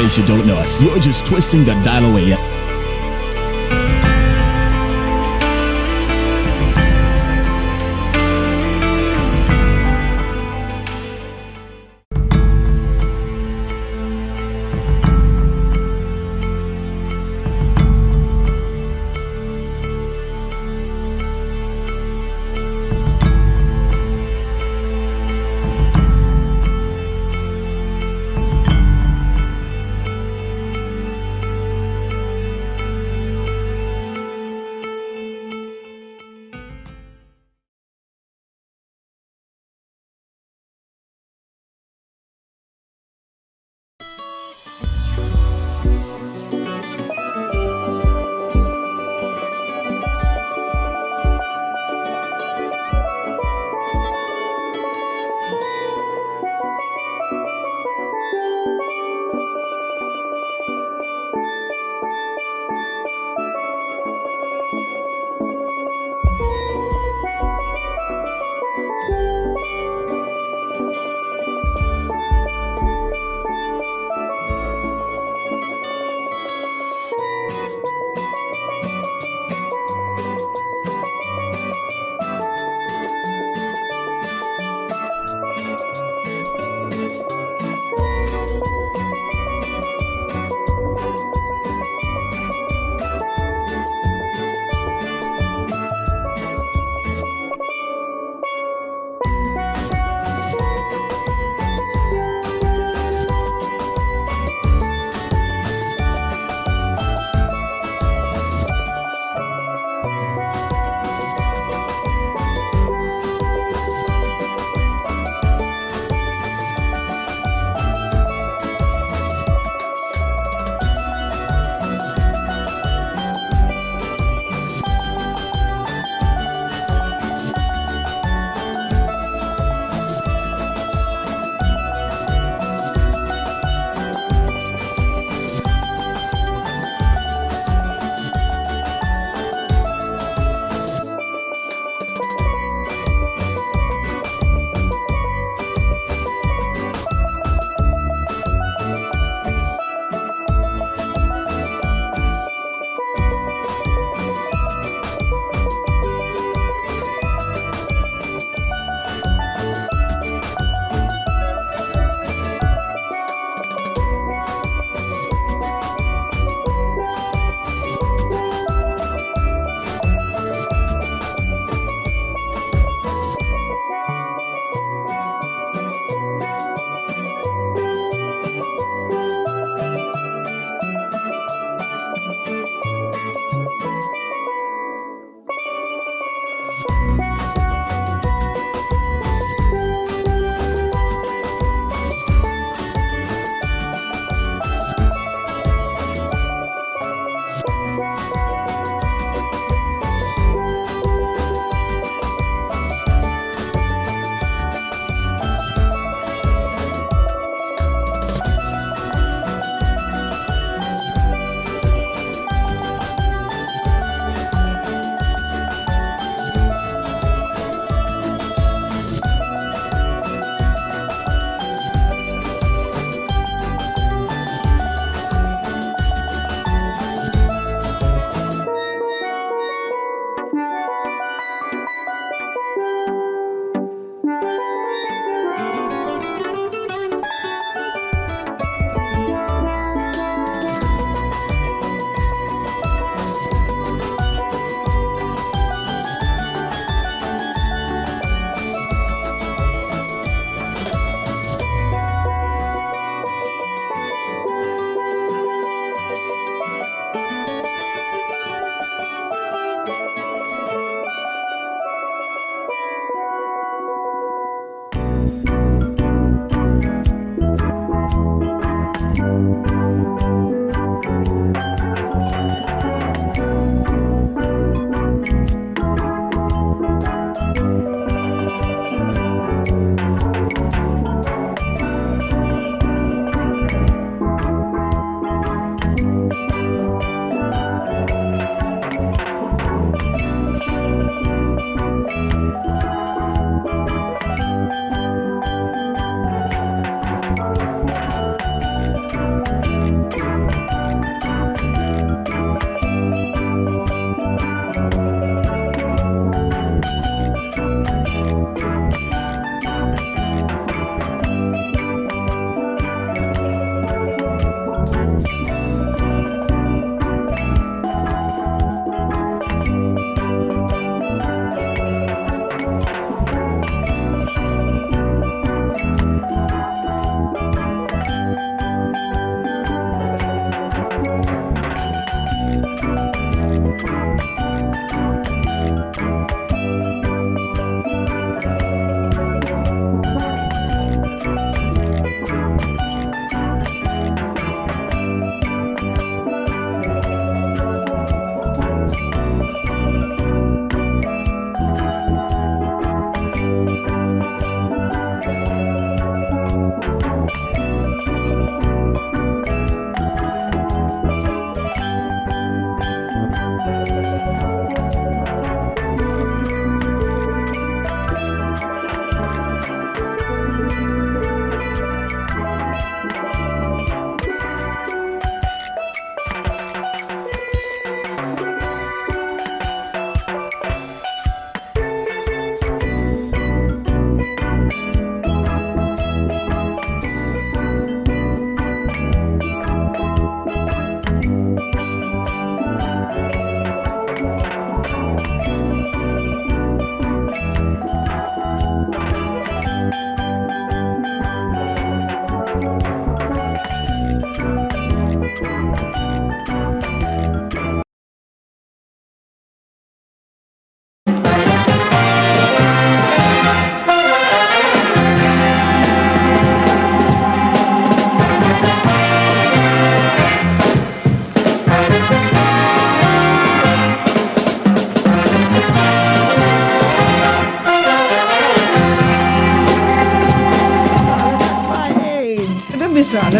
case you don't know us, you're just twisting the dial away.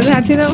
that, you know.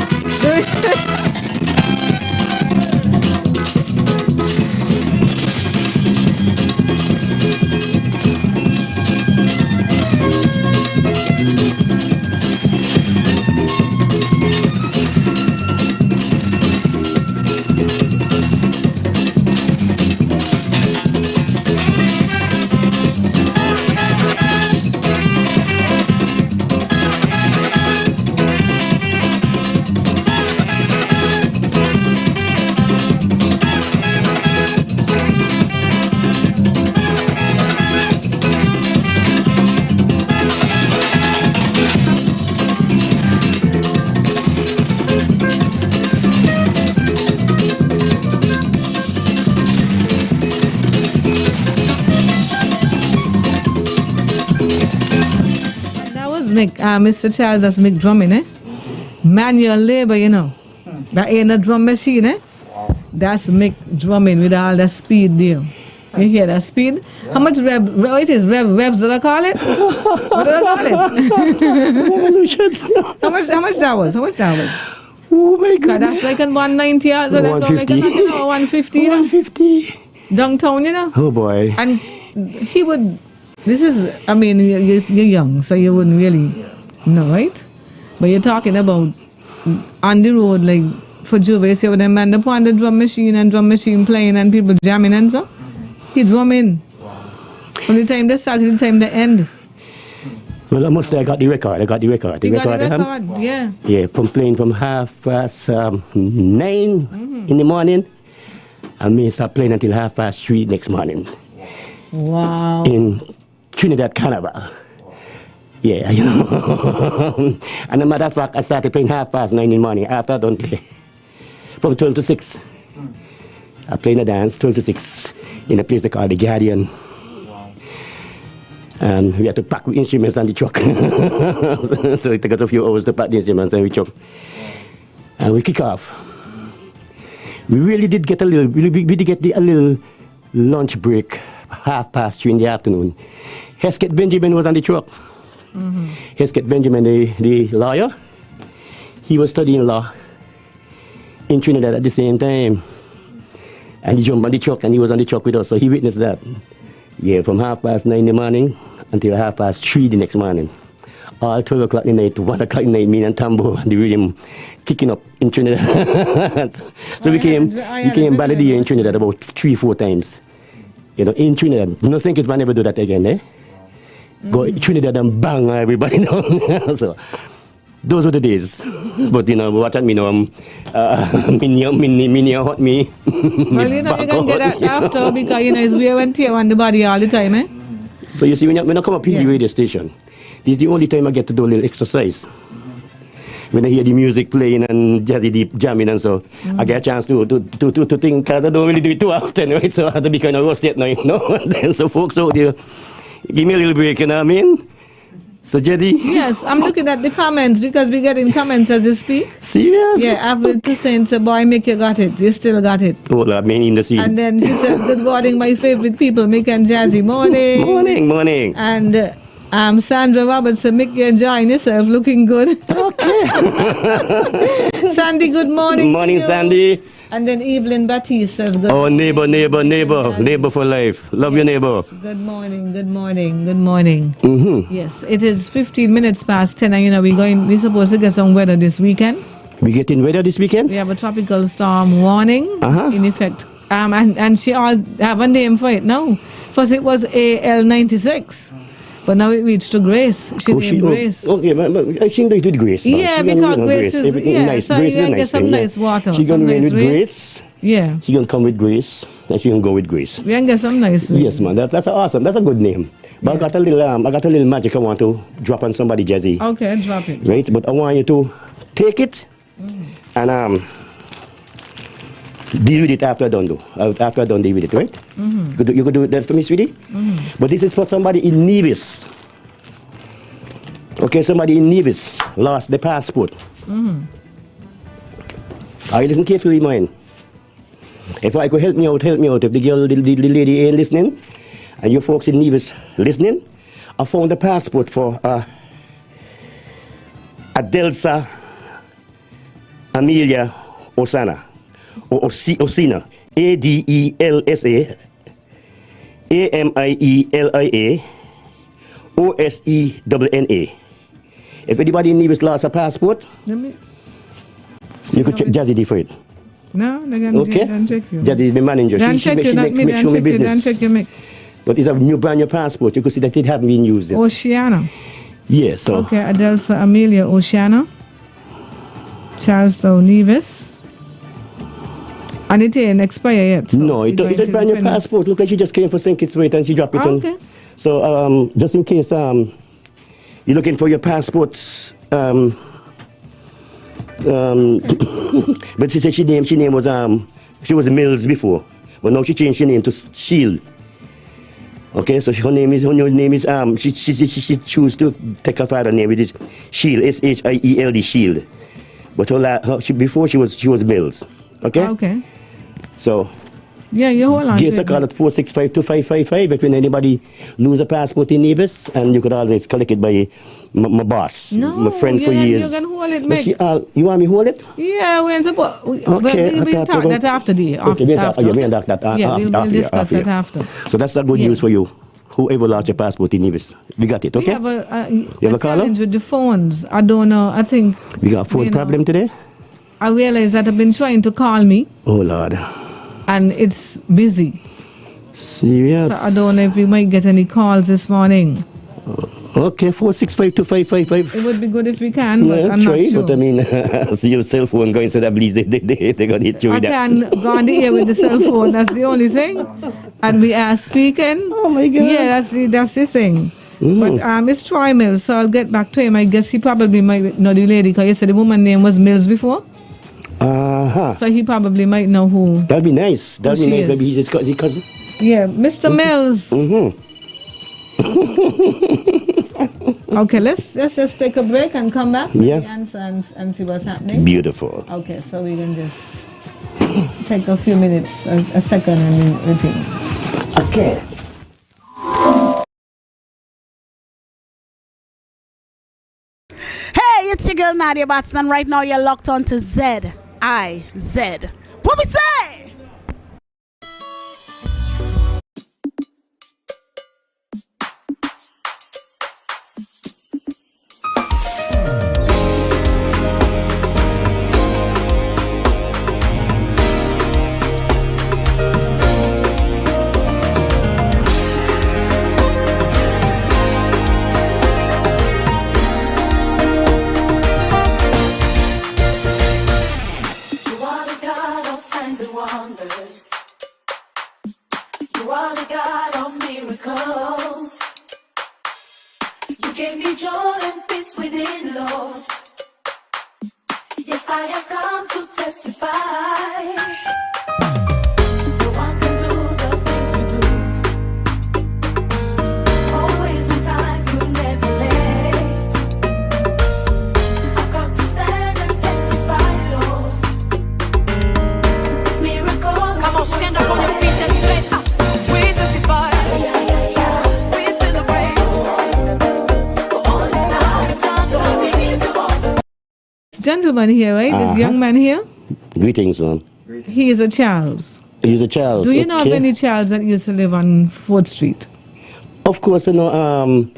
Mr. Charles, that's make drumming, eh? Manual labor, you know. That ain't a drum machine, eh? That's make drumming with all the speed there. You hear that speed? Yeah. How much rev it is? Revs, did I call it? What did I call it? Revolutions. How much that was? Oh my God. That's like in 190, so that's 150. Like 150. 150. Downtown, you know? Oh boy. And he would, this is, I mean, you're young, so you wouldn't really know, right? But you're talking about on the road, like for Juve, say with them man upon the drum machine playing and people jamming and so. He drum in. From the time they start to the time they end. Well, I must say I got the record. You got the record, yeah. Yeah, from playing from 9:30 in the morning. And me start playing until 3:30 next morning. Wow. In Trinidad Carnival. Yeah, you know. And a matter of fact, I started playing 9:30 in the morning. After I don't play. From 12 to 6. I play in a dance, 12 to 6, in a place they call The Guardian. And we had to pack instruments on the truck. So it took us a few hours to pack the instruments on the truck. And we kick off. We really did get a little lunch break, 3:30 in the afternoon. Hesketh Benjamin was on the truck. Mm-hmm. Hesketh Benjamin, the lawyer, he was studying law in Trinidad at the same time. And he jumped on the truck and he was on the truck with us, so he witnessed that. Yeah, from 9:30 in the morning until 3:30 the next morning. All 12 o'clock in the night, 1 o'clock in the night, me and Tambo and the rhythm kicking up in Trinidad. So we came back the year in Trinidad about 3-4 times. You know, in Trinidad. No think it's man never do that again, eh? Mm-hmm. Go Trinidad and bang everybody down. So those were the days. But you know, what at me now, mini hot me. Well, you know, you can get that after because, you know, it's wear and tear on the body all the time, eh? So you see, when I come up here, the radio station, this is the only time I get to do a little exercise. When I hear the music playing and jazzy deep jamming and so, I get a chance to think, because I don't really do it too often, right? So I have to be kind of rusty at night, you know? Then so folks out there, give me a little break, you know what I mean? So, Jedi? Yes, I'm looking at the comments because we get in comments as you speak. Serious? Yeah, after to saying, so boy, Mick, you got it. You still got it. Oh, I mean in the sea. And then she said, good morning, my favorite people, Mick and Jazzy. Morning. Morning. And Sandra Robertson, Mick, you enjoying yourself, looking good. Okay. Sandy, good morning. Morning, Sandy. And then Evelyn Batiste says, good morning. Neighbor. Neighbor for life. Love your neighbor. Good morning. Mm-hmm. Yes, it is 15 minutes past 10 and, you know, we're supposed to get some weather this weekend. We getting weather this weekend? We have a tropical storm warning in effect. And she all have a name for it now. First it was AL96. But now it reached to Grace. She named Grace. Okay, but she do it with Grace now. Yeah, because Grace is nice. So Grace you is can get some nice water. She's going to rain with Grace. Yeah. She's going to come with Grace. And she's going to go with Grace. We can get some nice rain. Yes, man. That's awesome. That's a good name. But I got a little magic I want to drop on somebody, Jazzy. Okay, drop it. Right? But I want you to take it and deal with it after I done, though. After I done, deal with it, right? Mm-hmm. You could do that for me, sweetie? Mm-hmm. But this is for somebody in Nevis. Okay, somebody in Nevis lost their passport. Mm-hmm. Are you listening carefully, man? If I could help me out. If the lady ain't listening, and you folks in Nevis listening, I found the passport for Adelsa Amelia Osana, or Osina, Adelsa, Amielia, Osenna. If anybody needs lost a passport, you could check Jazzy for it. No, they can check you. Jazzy is the manager. She make sure my business. Check you. But it's a brand new passport. You could see that it haven't been used. Oceana. Yeah, so. Okay, Adelsa Amelia Oceana. Charlestown Nevis. And it ain't expired yet. So no, it's a brand new passport. Look like she just came for St. Kitts and she dropped it on. Okay. So just in case you're looking for your passports, but she said she name was she was Mills before, but now she changed her name to Shield. Okay, so her name is she chose to take her father's name, which is Shield, Shield, Shield. But before she was Mills. Okay. Okay. So. Yeah, you hold on. Give us a call at 465-2555 if anybody lose a passport in Nevis, and you could always collect it by my boss, my friend for years. You can hold it, Meg. You want me to hold it? Yeah, we'll talk that after the. We'll discuss that after. So that's the good news for you. Whoever lost your passport in Nevis, we got it, okay? We have you have a challenge with the phones. I don't know. I think we got a phone problem today. I realize that I've been trying to call me. Oh Lord. And it's busy. Serious? So I don't know if we might get any calls this morning. Okay, 465-2555. It would be good if we can, but I'm try, not sure. But I mean, see your cell phone going so that please they're going to hit you with that. I can go on the air with the cell phone, that's the only thing. And we are speaking. Oh my God. Yeah, that's the thing. But it's Troy Mills, so I'll get back to him. I guess he probably might know the lady, because you said the woman's name was Mills before. So he probably might know who. That'd be nice. That'd be nice. Maybe he's his cousin. Yeah, Mr. Mills. Okay, let's just take a break and come back. Answer and see what's happening. Beautiful. Okay, so we can just take a few minutes, a second, and everything. Okay. Hey, it's your girl Nadia Batston. Right now you're locked on to ZIZ. What we say? Gentleman here, right? This young man here. Greetings, man. He is a Charles. He's a Charles. Do you know of any Charles that used to live on 4th Street? Of course, I know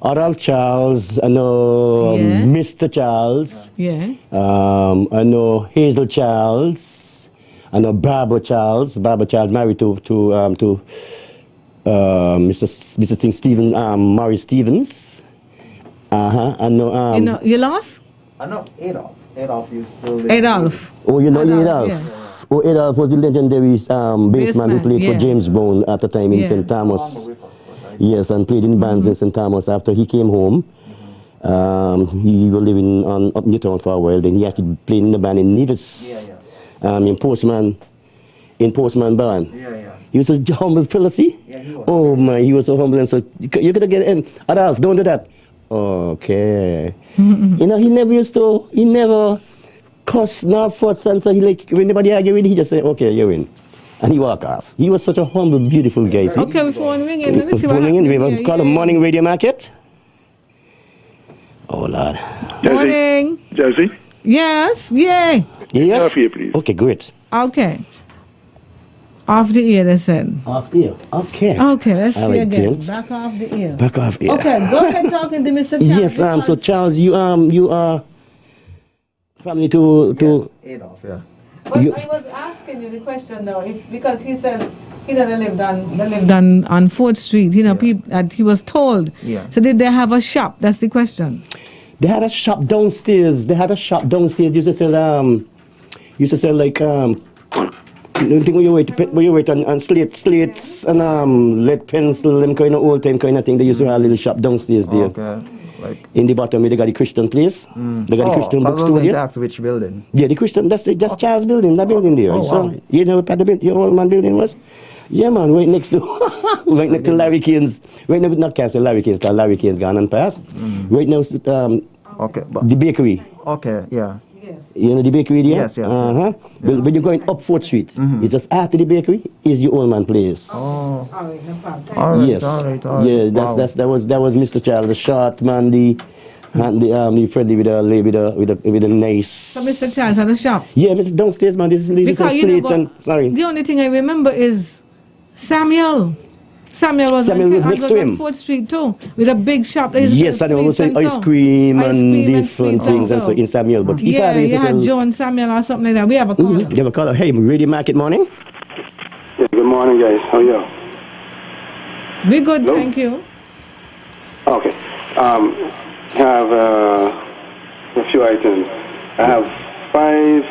Adolph Charles. I know Mr. Charles. Yeah. I know Hazel Charles. I know Barbara Charles. Barbara Charles married to Mr. Stephen Maurice Stevens. I know. You lost? I know Adolph. Adolph used to live. Adolph. Oh, you know Adolph? Yeah. Oh, Adolph was the legendary bassman who played for James Brown at the time in St. Thomas. Yes, and played in bands in St. Thomas. After he came home, he was living up Newtown for a while. Then he actually played in the band in Nevis, in Postman Band. He was a humble fella, see? Yeah, he was. Oh my, he was so humble, and so you're gonna get in. Adolph, don't do that. Okay. You know, he never cuss nor fuss, and so he like, when anybody argue with him, he just say, okay, you win. And he walk off. He was such a humble, beautiful guy. See? Okay, we phone ringing. Let me see what phone ringing. We have yeah, call a morning radio market. Oh, Lord. Morning. Jesse? Yes, yay. Yes? Off here, please. Okay, great. Okay. Off the ear, they said. Off here. Okay. Okay, let's All see right, again. Jill. Back off the ear. Back off here. Okay, go ahead talking to Mr. Charles. Yes, so Charles, you are family to Adolf, yeah. But you- I was asking you the question though, because he says he never lived on 4th Street. You know, people that he was told. Yeah. So did they have a shop? That's the question. They had a shop downstairs. Used to sell like you think where you wait on slates and lead pencil, them kind of old time kind of thing. They used to have a little shop downstairs there. Okay. Like, In the bottom, they got the Christian place. They got the Christian I bookstore was there. asked which building. Yeah, the Christian. That's Charles' building. That building there. Oh, So wow. you know what the your old man building was? Yeah, man, right next to right next to Larry Kane's. Right now, not cancel Larry Kane's, because Larry Kane's gone and passed. Right now, Okay, but the bakery. okay, yeah. You know the bakery there? Yes. Uh-huh. When you're going up 4th Street, it's just after the bakery is your old man place. Oh, All right, no problem. all right, Yes. all right, all right. Yeah, Wow. that was Mr. Charles, the short man, the friendly with a nice. So Mr. Charles had a shop. Yeah, Mr. Downstairs, man. This is Because some you know slate what? and sorry. The only thing I remember is Samuel. Samuel was Samuel was next to him. on 4th Street too, with a big shop. They used to Yes, sell and I was sweets saying ice cream and different sweets things and so in Samuel. But he Yeah, thought he you used to had sell. Joe and Samuel or something like that. We have a call. You have a call? Hey, Radio Market morning. Yeah, good morning, guys. How are you? We good, Hello? thank you. Okay. Have a few items. I have 5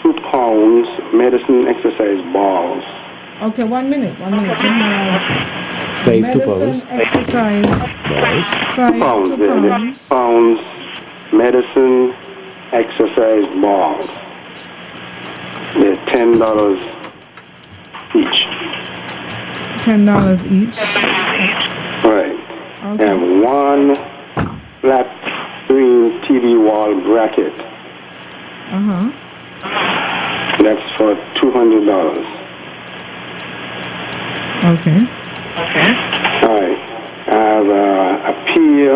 2-pound medicine exercise balls. Okay, 1 minute. You have 5 2 medicine pounds. exercise, Balls. 5 Pounds, 2 yeah, pounds. pounds medicine exercise balls. They're $10 each. $10 each. Right. Okay. And 1 flat screen TV wall bracket. Uh-huh. That's for $200. Okay. All right. I have a pair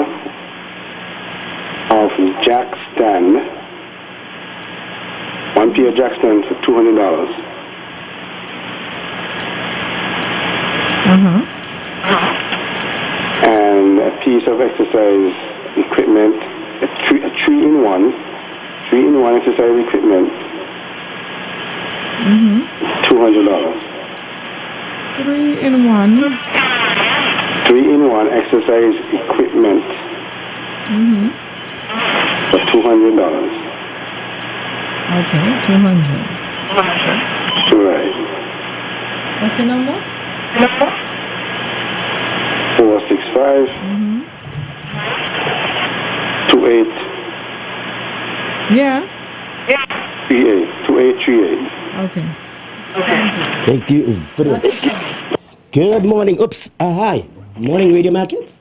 of jack stand. 1 pair of jack stand for $200. Uh-huh. And a piece of exercise equipment, a 3-in-1 exercise equipment, $200. 3-in-1. 3-in-1 exercise equipment for $200. Okay, 200. Right. What's the number? 465 2838 Yeah. 2838. Okay. Thank you very much. Good morning. Oops. Hi. Morning, Radio Market.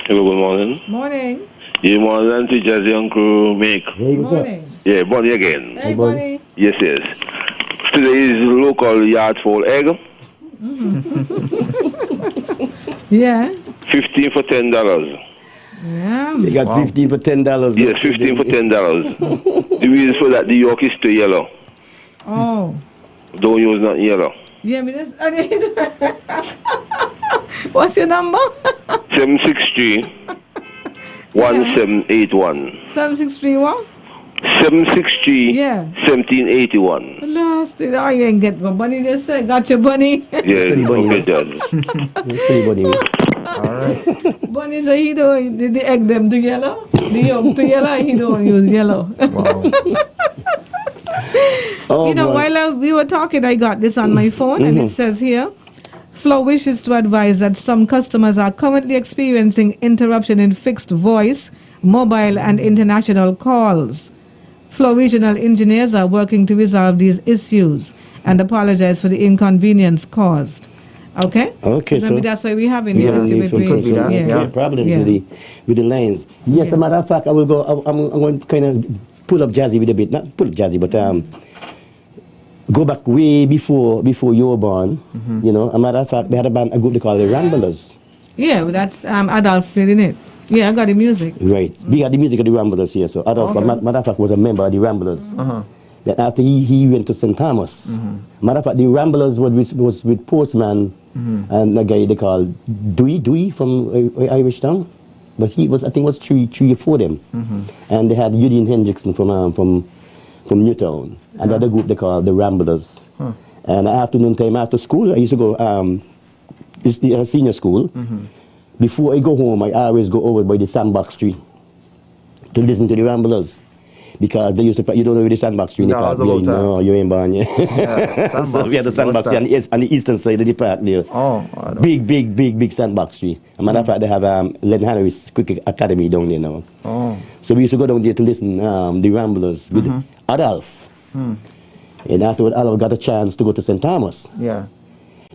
Hello, good morning. Morning. Yeah, morning to Jazzy and crew make. Hey, what's up? Morning. Yeah, Bonnie again. Hey, Bonnie. Bonnie. Yes, yes. Today is local yard fall egg. Yeah. 15 for $10. Yeah. You got 15 for $10. Yes, 15 for $10. The reason for that, the York is still yellow. Oh. Don't use not yellow. Yeah, me this. What's your number? 763 1781. 763 what? 763 Yeah. 1781. Last thing, I ain't get my bunny just said. Got your bunny. Yeah, Silly Bonnie. okay, Jazz. Silly Bonnie. All right. Bunny say he don't, the egg them to yellow. The yolk to yellow, he don't use yellow. Wow. Oh, You know, boy. while we were talking, I got this on my phone, and it says here, Flow wishes to advise that some customers are currently experiencing interruption in fixed voice, mobile, and international calls. Flow regional engineers are working to resolve these issues and apologize for the inconvenience caused. Okay? Okay, so maybe so that's why we're having we the have issue need with some the yeah. problems Yeah. with the lines. Yes, as a matter of fact, I will go. I'm going to kind of pull up Jazzy with a bit. Not pull up Jazzy, but go back way before you were born. You know, as a matter of fact, they had a group they call the Ramblers. Yeah, well, that's Adolf, isn't it? Yeah, I got the music. Right. We got the music of the Ramblers here. So Adolf, matter of fact, was a member of the Ramblers. Then after he went to St. Thomas. Matter of fact, the Ramblers was with Postman and a guy they call Dewey from Irish Town. But he was, I think, was three or four of them. And they had Eugene Hendrickson from Newtown. And the other group they called the Ramblers. And afternoon time after school, I used to go it's the senior school. Before I go home, I always go over by the Sandbox Tree to listen to the Ramblers. Because they used to, you don't know where the Sandbox Tree in the park. No, you ain't born yet. So we had the Sandbox Tree on the eastern side of the park there. Big Sandbox Tree. As a matter of fact, they have Len Harris Cricket Academy down there now. So we used to go down there to listen the Ramblers with Adolf. And afterward, Adolf got a chance to go to St. Thomas. Yeah.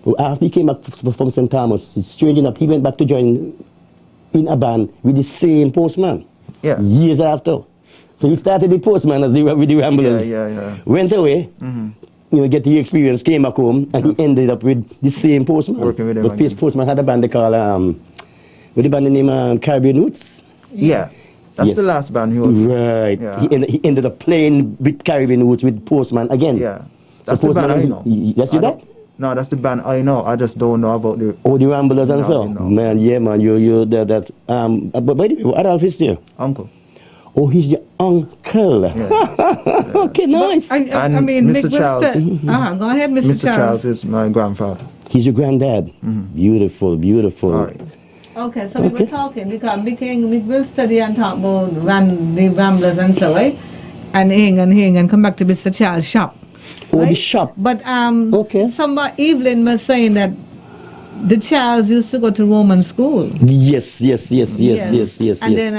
But after he came back from St. Thomas, strange enough, he went back to join in a band with the same Postman. Yeah. Years after. So he started the Postman with the Ramblers. Went away, get the experience, came back home, and he ended up with the same Postman. Working with him but this Postman had a band they call, with the band name Caribbean Roots. Yeah. That's the last band he was. Right. Yeah. He ended up playing with Caribbean Roots with Postman again. Yeah. That's the band I know. That's you know? No, that's the band I know. I just don't know about the... Oh, the Ramblers and so? Man, yeah, man, you that. But by the way, what Adolf is there? Uncle. Oh, he's your uncle. Yeah. Okay, nice. I mean, Mr. Nick Charles. Go ahead, Mr. Mr. Charles is my grandfather. He's your granddad. Beautiful. All right. Okay, so we were talking because we will study and talk about the Ramblers and so, right? And hang and come back to Mr. Charles' shop. Oh, right? the shop. But okay. Somebody, Evelyn was saying that the Charles used to go to Roman school. Yes. And then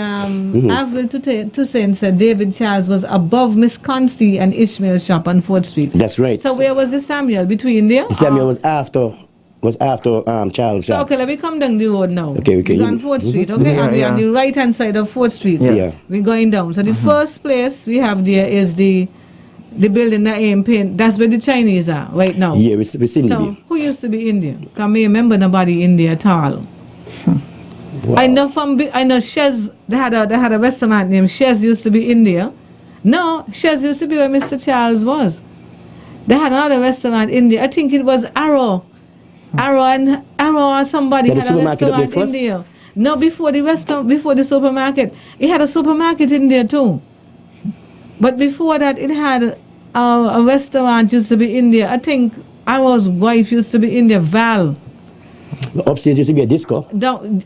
Avril Toussaint said David Charles was above Miss Consti and Ishmael shop on 4th Street. That's right. So where was the Samuel between there? The Samuel was after Charles shop. So okay, let me come down the road now. Okay. We go on 4th Street, okay? And we're on the right hand side of 4th Street. Yeah. We're going down. So the first place we have there is the building that ain't paint. That's where the Chinese are right now. Yeah, we're sitting So there. who used to be Indian? Because I remember nobody in there at all. Wow. I know Shez, they had a restaurant named Shez used to be India. No, Shez used to be where Mr. Charles was. They had another restaurant in there. I think it was Arrow or somebody had a restaurant in there. No, before the supermarket. It had a supermarket in there too. But before that, it had a restaurant used to be in there. I think Arrow's wife used to be in there, Val. Upstairs used to be a disco.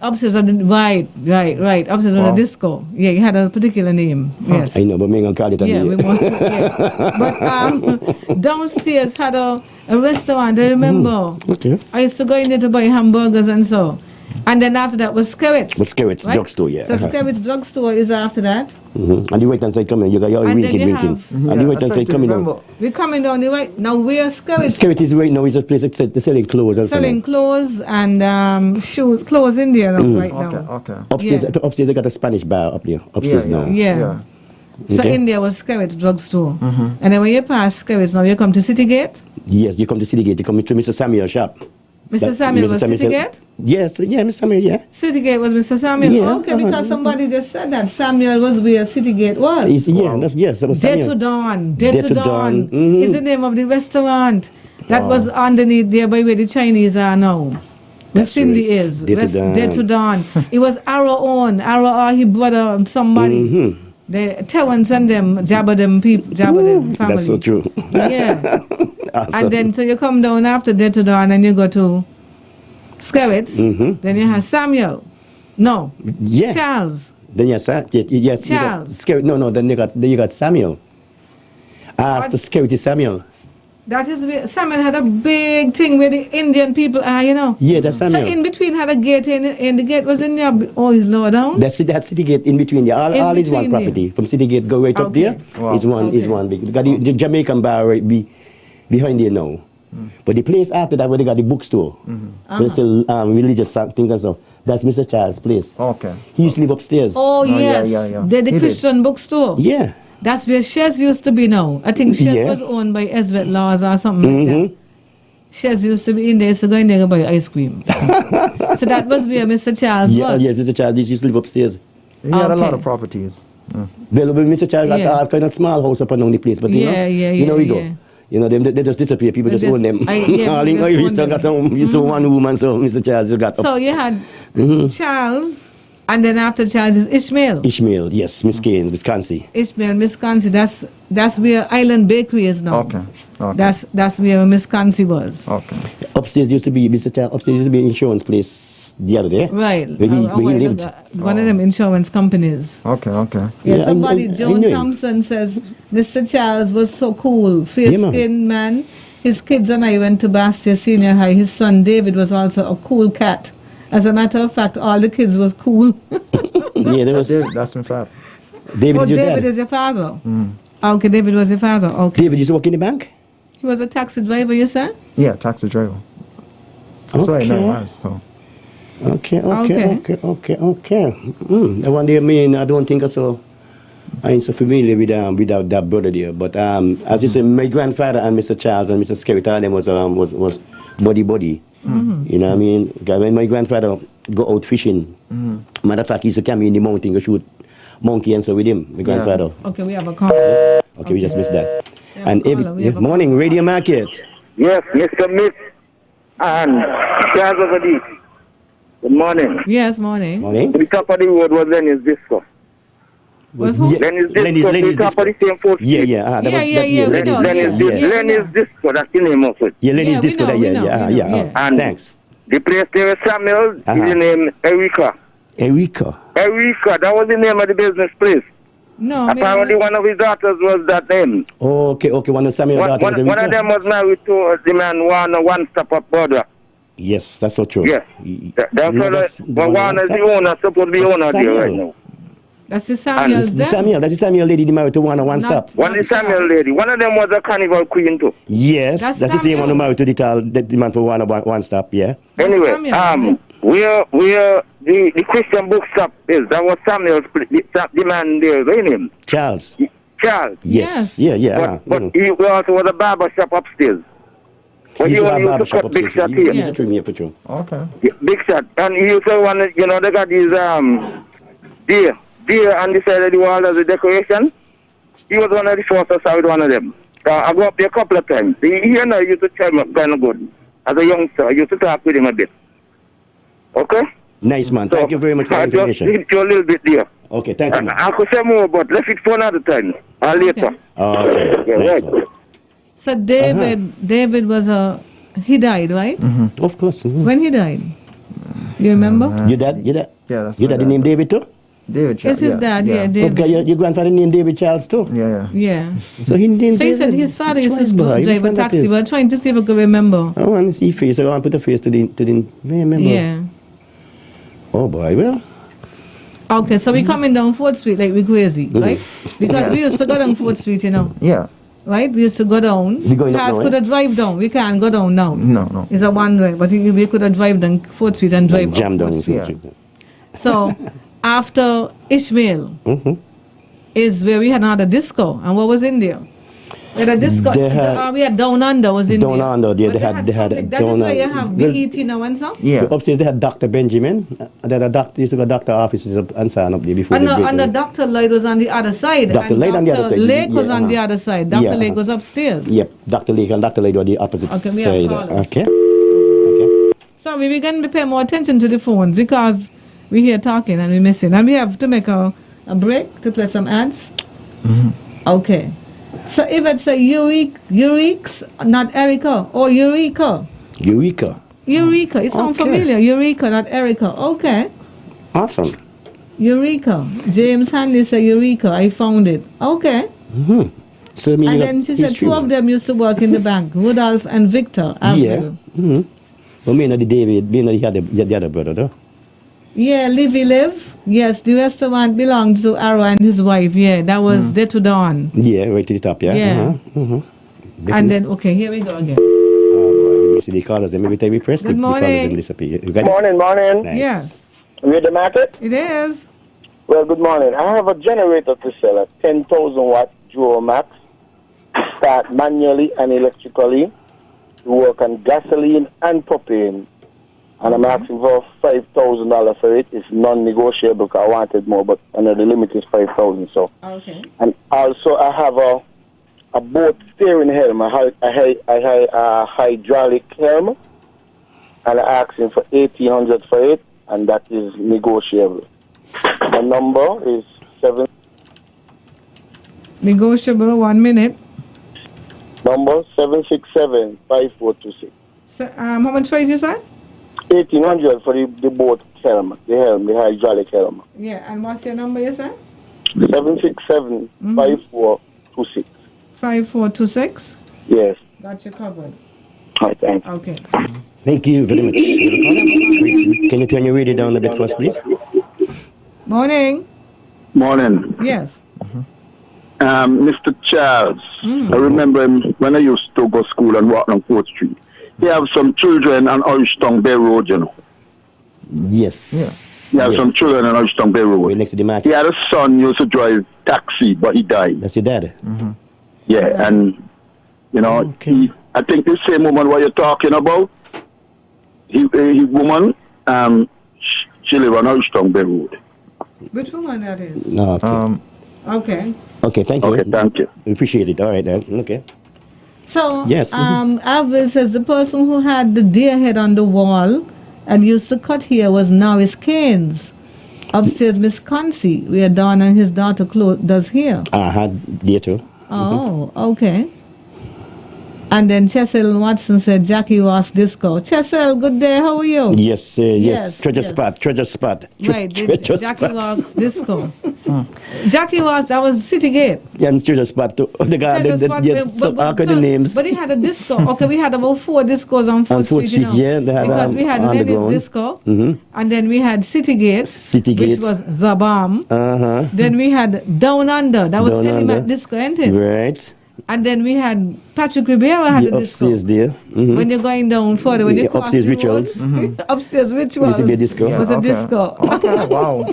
Upstairs, right. Upstairs was a disco. Yeah, it had a particular name. Yes. I know, but I'm going to call it a name. But downstairs had a restaurant, I remember. Okay. I used to go in there to buy hamburgers and so. And then after that was Skerritt's. But Skerritt's drugstore, yeah. So Skerritt's drugstore is after that. And the right hand side coming, you got your winking. And the right hand side coming down. We're coming down the right. Now where Skerritt's? Skerritt is right now, is a place they're selling clothes and selling clothes and shoes, clothes in there right now. Okay. Upstairs they got a Spanish bar up there. Upstairs now. Yeah. So Okay. in there was Skerritt's drugstore. And then when you pass Skerritt's, now you come to Citygate. Yes, you come to Citygate, you come to Mr. Samuel's shop. Mr. Samuel was Citygate? Yes, Mr. Samuel, yeah. Citygate was Mr. Samuel? Yeah, Okay, because somebody just said that Samuel was where Citygate was. That was Dead Samuel. to Dawn. Dead to Dawn. Is the name of the restaurant that was underneath there by where the Chinese are now. Where Cindy is. Dead to Dawn. It was Arrow own. Arrow he brother somebody. The Tewans and them, Jabba them family. That's so true. Yeah. Awesome. And then so you come down after Dead to Dawn and you go to Skerritt's. Then you have Samuel. No. Yeah. Charles. Then yes, Charles. No. Then you got Samuel. After Skerritt is Samuel. That is where Samuel had a big thing where the Indian people are, you know. Yeah, that's Samuel. So in between had a gate and the gate was in there. Oh, it's lower down. That Citygate in between there. All is one property. From Citygate go right up there. Wow. Is one big. Got the Jamaican bar right behind there now. But the place after that where they got the bookstore, where they sell religious things and stuff. That's Mr. Charles' place. Okay. He used to live upstairs. Oh yes. Yeah. The Christian bookstore. Yeah. That's where Shez used to be now. I think Shez was owned by Esvet Laws or something like that. Shez used to be in there, so go in there and buy ice cream. So that must be where Mr. Charles was. Yes, Mr. Charles used to live upstairs. He had a lot Okay. of properties. Well, Mr. Charles got Yeah. a kind of small house up and down the place, but you know, you know we go. yeah. You know, they just disappear. People They just own them. just- yeah, All in people all, you just still own got them. some. You saw one woman, so Mr. Charles you got So up. you had Charles, and then after Charles is Ishmael. Ishmael, yes, Miss Keynes, Wisconsin. Ishmael, Wisconsin. That's where Island Bakery is now. Okay. That's where Wisconsin was. Okay. Upstairs used to be Mr. Charles. Upstairs used to be an insurance place the other day. Right. Where he lived. One of them insurance companies. Okay. Yeah, Yeah, somebody, I Joan knew him. Thompson says, Mr. Charles was so cool, Yeah, fair-skinned man. His kids and I went to Bastia Senior High. His son David was also a cool cat. As a matter of fact, all the kids was cool. Yeah, there was That's my fact. David. Oh, Is your David dad? is your father. Okay, David was your father. Okay. David used to work in the bank. He was a taxi driver, you said? Yeah, taxi driver. That's why I know it was. So. Okay. Okay. The one day, I don't think so. I ain't so familiar with that brother there. But as you say, my grandfather and Mr. Charles and Mr. Skerritt, them was buddy. You know what I mean? 'Cause when my grandfather go out fishing, matter of fact, he used to come in the mountain go shoot monkey and so with him, my grandfather. Okay, we have a call. Okay, we just missed that. have And a caller, we have a morning, Radio Market. Yes, Mr. Miss and Charles over there. Good morning. Yes, morning. Morning. The top of the road was Lenny's Disco. Was who? Lenny's Disco, the top of the same post. Yeah. Yeah, we Lenny's, know. Lenny's, Yeah, yeah. Lenny's Disco, that's the name of it. Yeah, Lenny's Yeah, we Disco. know, we know, we know, yeah. And Thanks. the place there was Samuel, Uh-huh. his name Erica. Eureka. Erica, that was the name of the business place. No, Apparently one of his daughters was that name. Okay. One of Samuel One daughters. of them was married to the man Warner One Stop Up Brother. Yes, that's so true. Yes. That No, fellow, that's the well, one Warner's on the owner, supposed to be owner there right Samuel. now. that's the Samuel's The then. Samuel, that's the Samuel lady married to one Not- stop. One is Samuel Charles. lady. One of them was a carnival queen too. Yes, That's that's the same one who Samuel. married to the man for one stop. Yeah. Anyway, Samuel. where the Christian bookshop is, that was Samuel's the man there, right name? Charles. Charles. Yes. Yes. Yeah. But he also was a barber shop upstairs. But he only used to cut big shot here. Yes. For true. Okay. Yeah, big shot. And he used to want, they got these deer on the side of the wall as a decoration. He was one of the first I saw with one of them. I go up there a couple of times. He used to tell me kind of good. As a youngster, I used to talk with him a bit. Okay? Nice man. So, Thank you very much for the I just information. hit you a little bit there. Okay, thank you. Man. I could say more, but left it for another time. Or later. Okay. Yeah, Nice right. one. So David was he died, right? Of course. When he died? You remember? Your dad? Yeah, that's Your my daddy dad. named David too? David Charles. It's his dad, yeah, David. Okay, your grandfather named David Charles too? Yeah. Yeah. So he named So he David. said his father used to Schwarzbach. Which drive a one that taxi. is? We're trying to see if I could remember. I want to see face. I want to put a face to the remember. Yeah. Oh boy, well. Okay, so we coming down 4th Street like we crazy, right? Because we used to go down 4th Street, Yeah. right? We used to go down. We going up Cars now, could have drive down. We can't go down now. No. It's a one way, but we could have drive down 4th Street and drive Jam up down. 4th Street. Yeah. So after Ishmael is where we had another disco, and what was in there? We had a disco. We had Down Under was in Down there. Under, yeah, But they had something- That Down is where you Under. have Well, BET now and so. Yeah. Upstairs they had Dr. Benjamin. They had a doctor, used to go doctor offices up and sign up there before And they break the them. Dr. Lloyd was on the other side. Dr. and Lloyd on the other side. Lake was Yeah, on the other side. Dr. Yeah, Lake was upstairs. Yep, Dr. Lake and Dr. Lake were the opposite Okay, we have side. callers. Okay. So we began to pay more attention to the phones because we here talking and we missing. And we have to make a break to play some ads. Okay. So if it's a Eureka, not Erica, or Eureka. Eureka. Eureka, it sounds Okay. familiar. Eureka, not Erica. Okay. Awesome. Eureka. James Hanley said Eureka. I found it. Okay. So I mean, And you then got she said history, two of man. them used to work in the bank, Rudolph and Victor. Yeah. Avril. Well, me and the David, me and the other brother, though. Yeah, Livy Live. Yes, the restaurant belonged to Arrow and his wife. Yeah, that was Day to Dawn. Yeah, right to the top, yeah. Yeah. And then, okay, here we go again. Oh, boy, we see the callers, and every time we press Good the callers morning. them disappear. You got it? Morning. Nice. Yes, We at the market? it is. Well, good morning. I have a generator to sell, a 10,000 watt Duo Max. Start manually and electrically. to work on gasoline and propane. And I'm asking for $5,000 for it. It's non-negotiable because I wanted more, but under the limit is $5,000. So. Okay. And also I have a boat steering helm, a hydraulic helm, and I'm asking for $1,800 for it, and that is negotiable. The number is 7. Negotiable, 1 minute. Number 767-5426. So, how much for it is that? $1,800 for the boat helm, the hydraulic helm. Yeah, and what's your number, you said? 767-5426. 5426? Yes. Got you covered. All right, thanks. Okay. Thank you very much. Can you turn your radio down a bit for us, please? Morning. Morning. Yes. Mr. Charles, I remember him when I used to go to school and walk on 4th Street. He have some children on Orangeton Bay Road, you know. Yes. He have some children on Orangeton Bay Road. Right next to the market. He had a son who used to drive taxi, but he died. That's your dad? Yeah, and, you know, I think the same woman what you're talking about, he woman, she live on Orangeton Bay Road. Which woman that is? No, okay. Okay. Okay, thank you. Okay, thank you. We appreciate it. All right, then. Okay. So, Yes. Alvin says the person who had the deer head on the wall and used to cut here was Norris Keynes, upstairs Wisconsin, where Don and his daughter does here. I had deer too. Oh, okay. And then Chessel Watson said Jackie was disco. Chessel, good day, how are you? Yes, Yes, Treasure yes. spot. Right, Treasure Jackie spot. was disco. Jackie was, that was City Gate. Yeah, and Treasure spot too. The guy, Treasure spot, how could the names? But he had a disco. Okay, we had about 4 discos on 4th Street, you know. Yeah, they had because we had Lenny's underground. disco, and then we had City Gate, which was The Bomb. Then we had Down Under, that was Down Element Under. Disco, ain't it? Right. And then we had Patrick Ribeiro had The a disco. upstairs there. When you're going down further, when you cross upstairs the rituals. road, upstairs rituals Used to be a disco. was a disco. Okay, wow.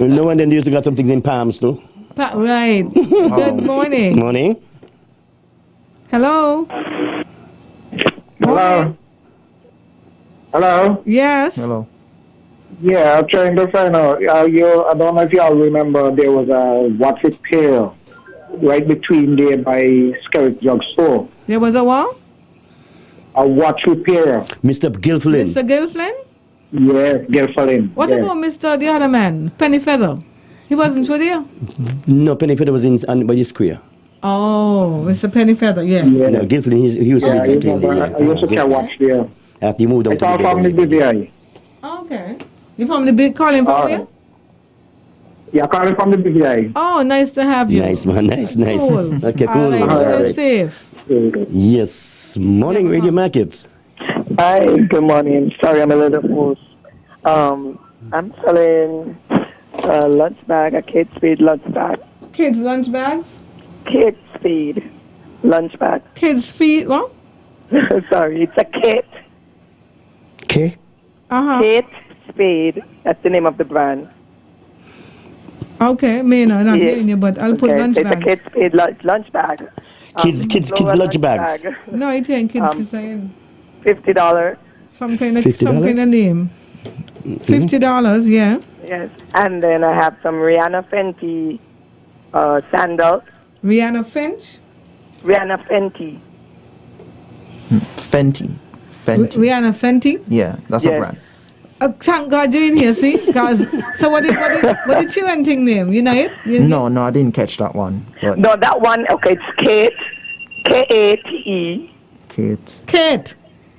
No one then used to got some things in Palms too. Right. Good morning. Morning. Hello. Hello. Hello. Yes. Hello. Yeah, I'm trying to find out. I don't know if y'all remember there was a What's It Pier right between there by Skerritt Drug Store. There was a what? A What's Repair. Mr. Gilflin. Mr. Gilflin? Yes, Gilflin. What about Mr. the other man, Penny Feather? He wasn't with you? No, Penny Feather was in by the square. Oh, Mr. Penny Feather, yeah. No, Gilflin, he used to Yeah, I be between remember. I used to there. watch there. After he moved I on to call the from the BVI. Okay. You from the big calling from here? Yeah, calling from the BVI. Oh, nice to have you. Nice, man. Nice. Cool. Okay, All cool. right, All stay right. safe. Yes. Morning, Radio Markets. Hi, good morning. Sorry, I'm a little hoarse. I'm selling a lunch bag, a Kate Spade lunch bag. Kids' lunch bags? Kate Spade lunch bag. Kids' feet, what? Sorry, it's a Kate. Okay. Kate Spade. That's the name of the brand. Okay, me no, not hearing you, but I'll put lunch it's bag. a Kate Spade lunch bag. Kids lunch bags. No, it ain't kids is saying. $50. Some kind of $50? name. $50, yeah. Yes. And then I have some Rihanna Fenty sandals. Rihanna Finch? Rihanna Fenty. Fenty. Rihanna Fenty? Yeah, that's a brand. Thank God you're in here, see? So what did children thing name? You know it? No, I didn't catch that one. But No, that one, okay, it's Kate. Kate. Kate.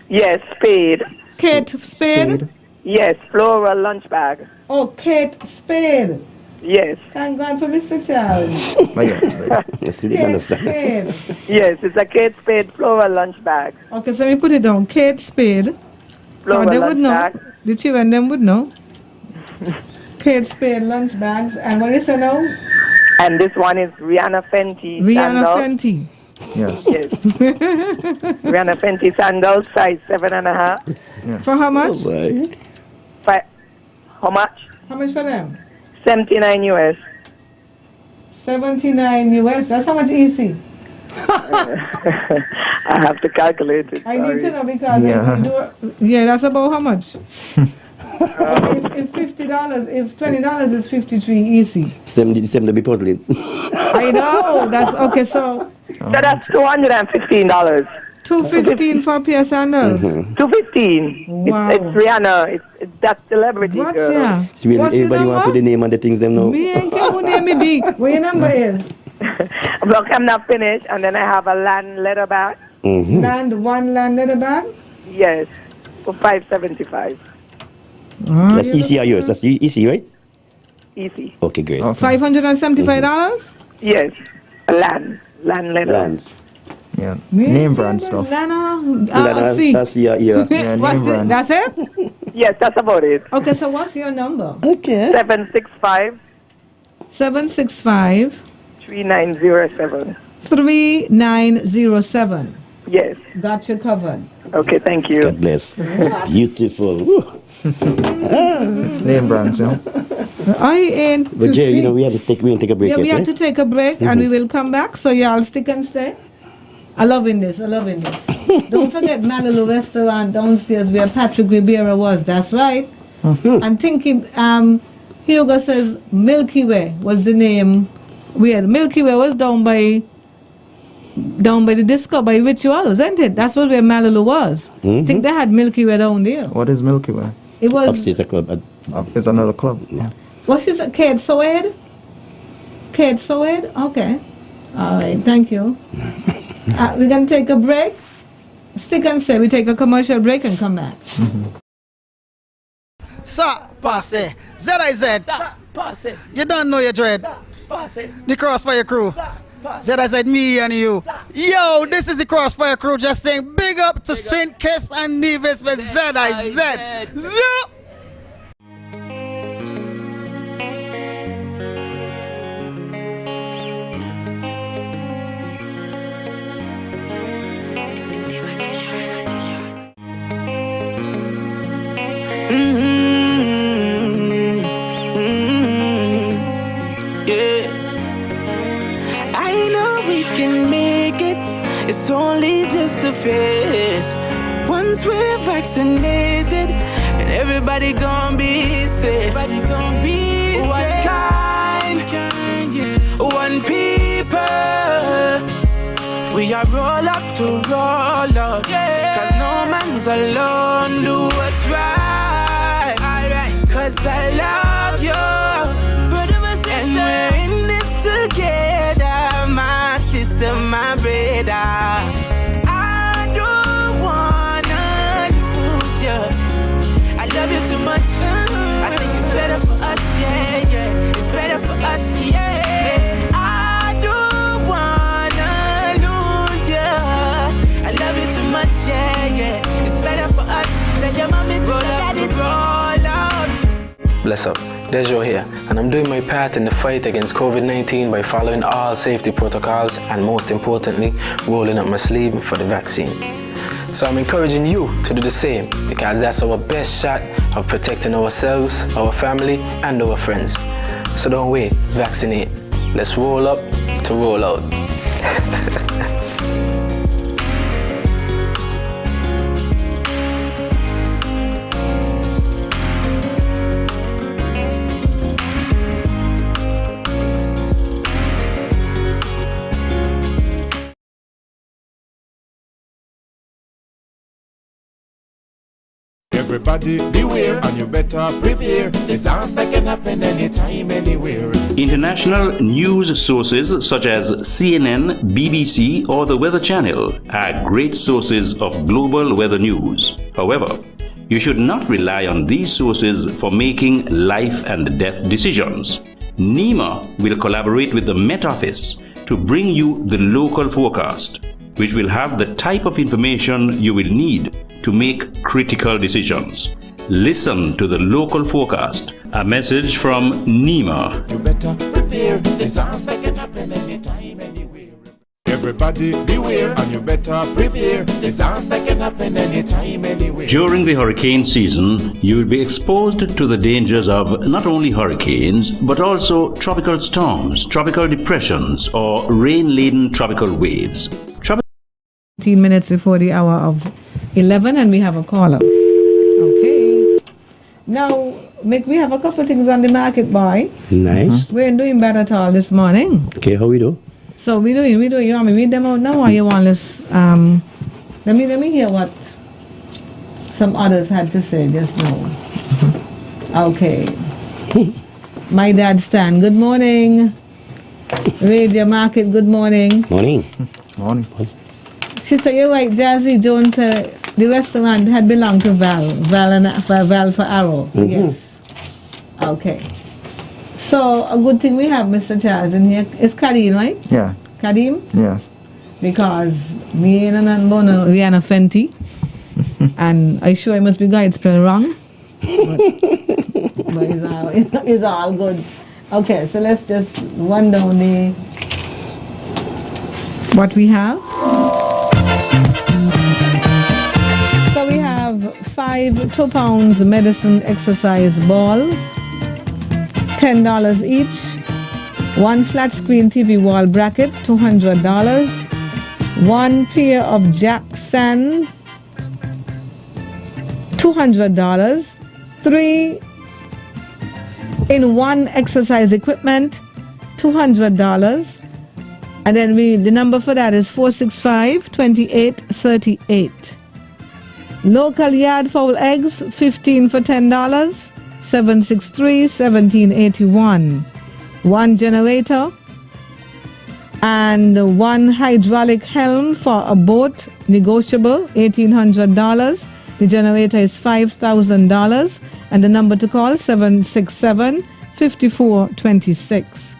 Yes, Spade. Kate Spade? Yes, floral lunch bag. Oh, Kate Spade. Yes. Thank God for Mr. Charles. Yes, you didn't understand. Spade. Yes, it's a Kate Spade floral lunch bag. Okay, so let me put it down. Kate Spade. Floral They lunch would know. bag. The children them would know. Kate Spade lunch bags. And what is it now? And this one is Rihanna Fenty Rihanna sandals. Fenty. Yes. Yes. Rihanna Fenty sandals, size 7.5. For how much? How much? How much for them? 79 US. 79 US. That's how much EC? I have to calculate it. I need to sorry. know because that's about how much? If $50, if $20 is 53 easy. Same to be puzzling. I know. That's okay. So that's $215. $215 for a pair of sandals. $215. Wow. It's Rihanna. It's that celebrity What? girl. Yeah. So really, What's everybody the want to put the name on the things them now. Me ain't care who name me big. What your number is? Look, I'm not finished, and then I have a land leather bag. One land leather bag? Yes, for $575. That's easy or yours? That's easy, right? Easy. Okay, great. $575? Yes, a land leather. Lands. Yeah. Name brand stuff. Lana, see. that's yeah. Yeah, What's name brand. That's it? Yes, that's about it. Okay, so what's your number? Okay. 765 3907. 3907. Yes. Got you covered. Okay, thank you. God bless. Beautiful. Woo. Name brands, yeah. I ain't. But Jerry, we have to take a break. Yeah, we yet, have to take a break and we will come back. So y'all stick and stay. I loving this. Don't forget Malulu Restaurant downstairs where Patrick Rivera was. That's right. I'm thinking. Hugo says Milky Way was the name. Milky Way was down by the disco by Rituals, isn't it? That's where Malulu was. I think they had Milky Way down there. What is Milky Way? It was. Upstairs a club. It's another club. Yeah. What is it? Kate Soed? Okay. All right. Thank you. We're going to take a break. Stick and stay. We take a commercial break and come back. Sa passe. ZIZ. Passe. You don't know your dread. Passe. The Crossfire Crew. ZIZ, me and you. Yo, this is the Crossfire Crew just saying big up to St. Kitts and Nevis with ZIZ. Zip. Yeah, I know we can make it. It's only just a phase. Once we're vaccinated, and everybody gonna be safe. Everybody gonna be safe. One kind, yeah. One people. We are roll up to roll up. Yeah. 'Cause no man's alone. Do what's right. Alright. 'Cause I love you. Brother, my sister. And we're in this together. My sister, my brother. I don't wanna lose you. I love you too much. I think it's better for us, yeah. It's better for us, yeah. I don't wanna lose you. I love you too much, yeah. It's better for us than your mommy to daddy roll out. Bless up, Dejo here, and I'm doing my part in the fight against COVID-19 by following all safety protocols and most importantly, rolling up my sleeve for the vaccine. So I'm encouraging you to do the same because that's our best shot of protecting ourselves, our family, and our friends. So don't wait, vaccinate. Let's roll up to roll out. Everybody beware and you better prepare. Disaster can happen anytime, anywhere. International news sources such as CNN, BBC, or the Weather Channel are great sources of global weather news. However, you should not rely on these sources for making life and death decisions. NEMA will collaborate with the Met Office to bring you the local forecast, which will have the type of information you will need to make critical decisions. Listen to the local forecast. A message from NEMA. You better prepare. Disaster can happen anytime, anywhere. Everybody beware and you better prepare. Disaster can happen anytime, anywhere. During the hurricane season, you will be exposed to the dangers of not only hurricanes, but also tropical storms, tropical depressions, or rain-laden tropical waves. 15 minutes before the hour of 11, and we have a caller. Okay. Now, we have a couple of things on the market, boy. Nice. We ain't doing bad at all this morning. Okay, how we do? So we doing. You want me to read them out now, or you want us? Let me hear what some others had to say just now. Okay. My dad Stan. Good morning. Radio Market. Good morning. Morning. Morning. She said, "You're right, Jazzy Jones. The restaurant had belonged to Val for Arrow." Yes. Okay. So a good thing we have Mr. Charles in here. It's Kadim, right? Yeah. Kadim? Yes. Because me and Rihanna Fenty, and I sure I must be guide spelled wrong. But it's all good. Okay, so let's just run down what we have. So we have 5 2-pound medicine exercise balls, $10 each. 1 flat screen TV wall bracket, $200. 1 pair of jack stand, $200. 3 in 1 exercise equipment, $200. And then the number for that is 465-2838. Local yard fowl eggs, 15 for $10, 763-1781. 1 generator and 1 hydraulic helm for a boat, negotiable, $1,800. The generator is $5,000, and the number to call 767-5426.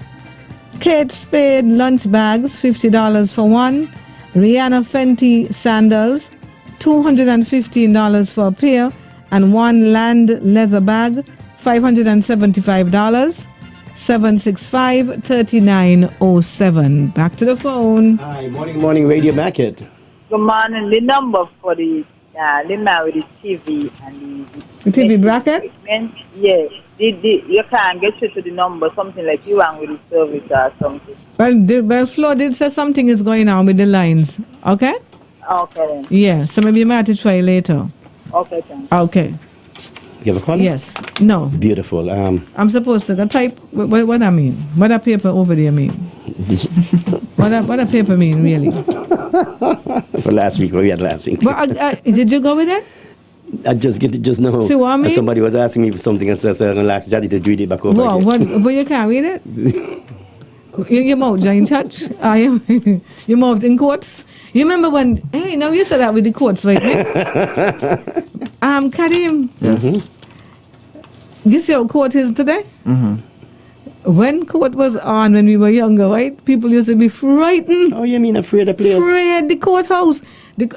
Kate Spade lunch bags, $50 for 1. Rihanna Fenty sandals, $215 for a pair, and 1 land leather bag, $575. 765-3907. Back to the phone. Hi, morning, Radio Market. Good morning. The number for the man with the TV and the TV bracket? Yeah. You can't get you to the number, something like you want with the service or something. Well, Flo did say something is going on with the lines. Okay? Okay then. Yeah, so maybe you might have to try later. Okay, thanks. Okay. You have a call? Yes. No. Beautiful. I'm supposed to type what I mean. What a paper over there mean. what a paper mean, really. For last week, what we had last week. But, did you go with it? I just get it just now. See what I mean? Somebody was asking me for something and said, I'm going to ask Daddy to read it back over again. But you can't read it? Your mouth in church? Your mouth in courts? You remember when, hey, now you said that with the courts, right? Karim. Yes. You see how court is today? Mm-hmm. When court was on when we were younger, right? People used to be frightened. Oh, you mean afraid of players? Afraid. The courthouse.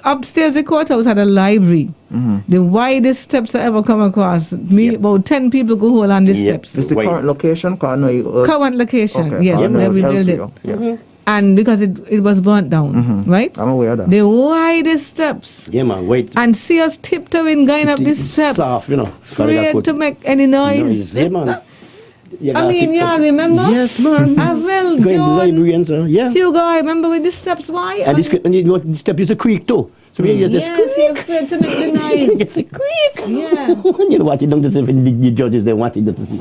Upstairs, the courthouse had a library. Mm-hmm. The widest steps I ever come across. About 10 people could hold on the steps. Is the current location? Current location, okay. yes. We built it. Yeah. And because it was burnt down, right? I'm aware of that. The widest steps. Yeah, man, wait. And see us tiptoeing going up these steps. Soft, you know. Afraid to make any noise. Yeah, man. I mean, yeah, remember? Yes, man. Well, John. Yeah. Hugo, I remember with the steps, why? And the step is a creak, too. So you just yes, you're afraid to make the noise. It's a creak. Yeah. You know what, you don't just see the judges, they want it to see.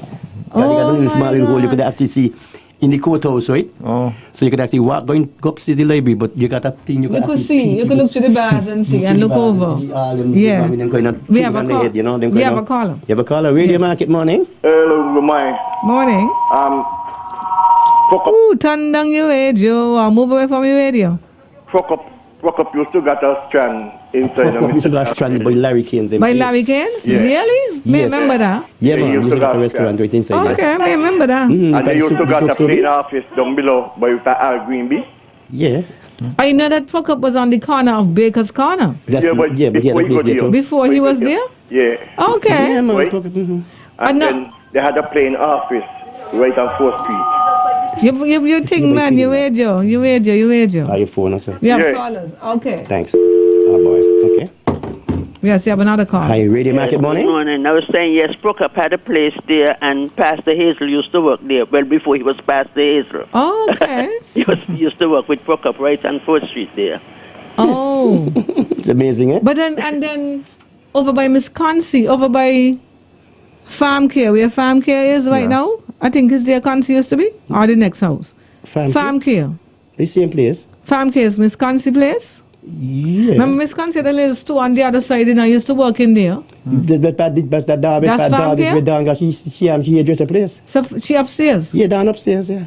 Oh, my God. You could actually see in the courthouse, right? Oh. So you could actually go upstairs the library, but you got a thing. You could see. You could look to the bars and see and look over. Yeah. We have a caller. You have a caller. Radio Market, morning. Hello, good morning. Morning. Ooh, turn down your radio or move away from your radio. Fuck up, you still got a strand inside of You still got a strand by Larry Kane's. By Larry Kane's? Yes. Really? May remember that? Yeah, man. You still got a restaurant right inside. Okay, may remember that. And then you still got a plain office down below by Al Greenby. Yeah. I know that fuck up was on the corner of Baker's Corner. But he had a place there too. Before he was there? Yeah. Okay. Yeah, man. Right? And then they had a plain office right on 4th Street. You think, man, you age you. Are you phone, sir? We have callers. Okay. Thanks. Oh, boy. Okay. Yes, you have another call. Hi, Radio Market morning. Good morning. I was saying, yes, Brookup had a place there, and Pastor Hazel used to work there. Well, before he was Pastor Hazel. Oh, okay. He used to work with Brookup right on 4th Street there. Oh. It's amazing, eh? But then over by Wisconsin, over by Farm Care, where Farm Care is right now, I think is there Concy used to be, or the next house? Farm Care. The same place? Farm Care is Wisconsin place? Yeah. Remember Wisconsin had a little store on the other side and I used to work in there? That's Farm Care? She addressed a place. So she upstairs? Yeah, down upstairs, yeah.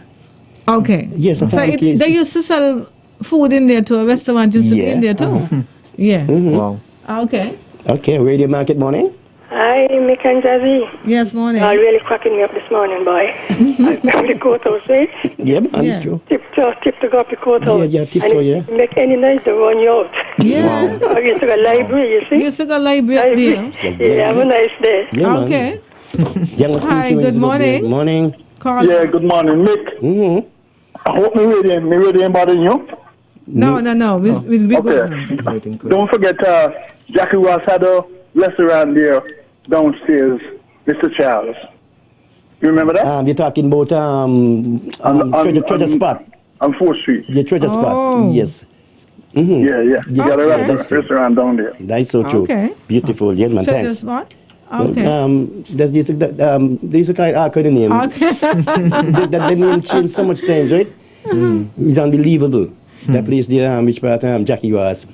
Okay. Yes, so they used to sell food in there too, a restaurant used to be in there too? Yeah. Mm-hmm. Wow. Okay. Okay, Radio Market morning. Hi, Mick and Jazzy. Yes, morning. You're really cracking me up this morning, boy. I'm the courthouse, right? Yeah, man, it's true. Tip to go up the courthouse. Yeah, tiptoe, yeah. Make any noise to run you out. Yeah. I used to go library, you see? You used to go library up there? Yeah, have a nice day. Yeah, man. Okay. Hi, good morning. Good morning. Yeah, good morning, Mick. Mm-hmm. I hope me radio bothering you. No. We okay. Don't forget, Jackie Ross had a restaurant there downstairs, Mr. Charles. You remember that? You're talking about treasure spot. On 4th Street. The treasure spot, yes. Mm-hmm. Yeah. You got a restaurant down there. That's so true. Okay. Beautiful, yeah, man. Treasure Thanks. spot? Okay. They used to kind of the name. Okay. the name changed so much times, right? It's unbelievable. That place there, which part Jackie was.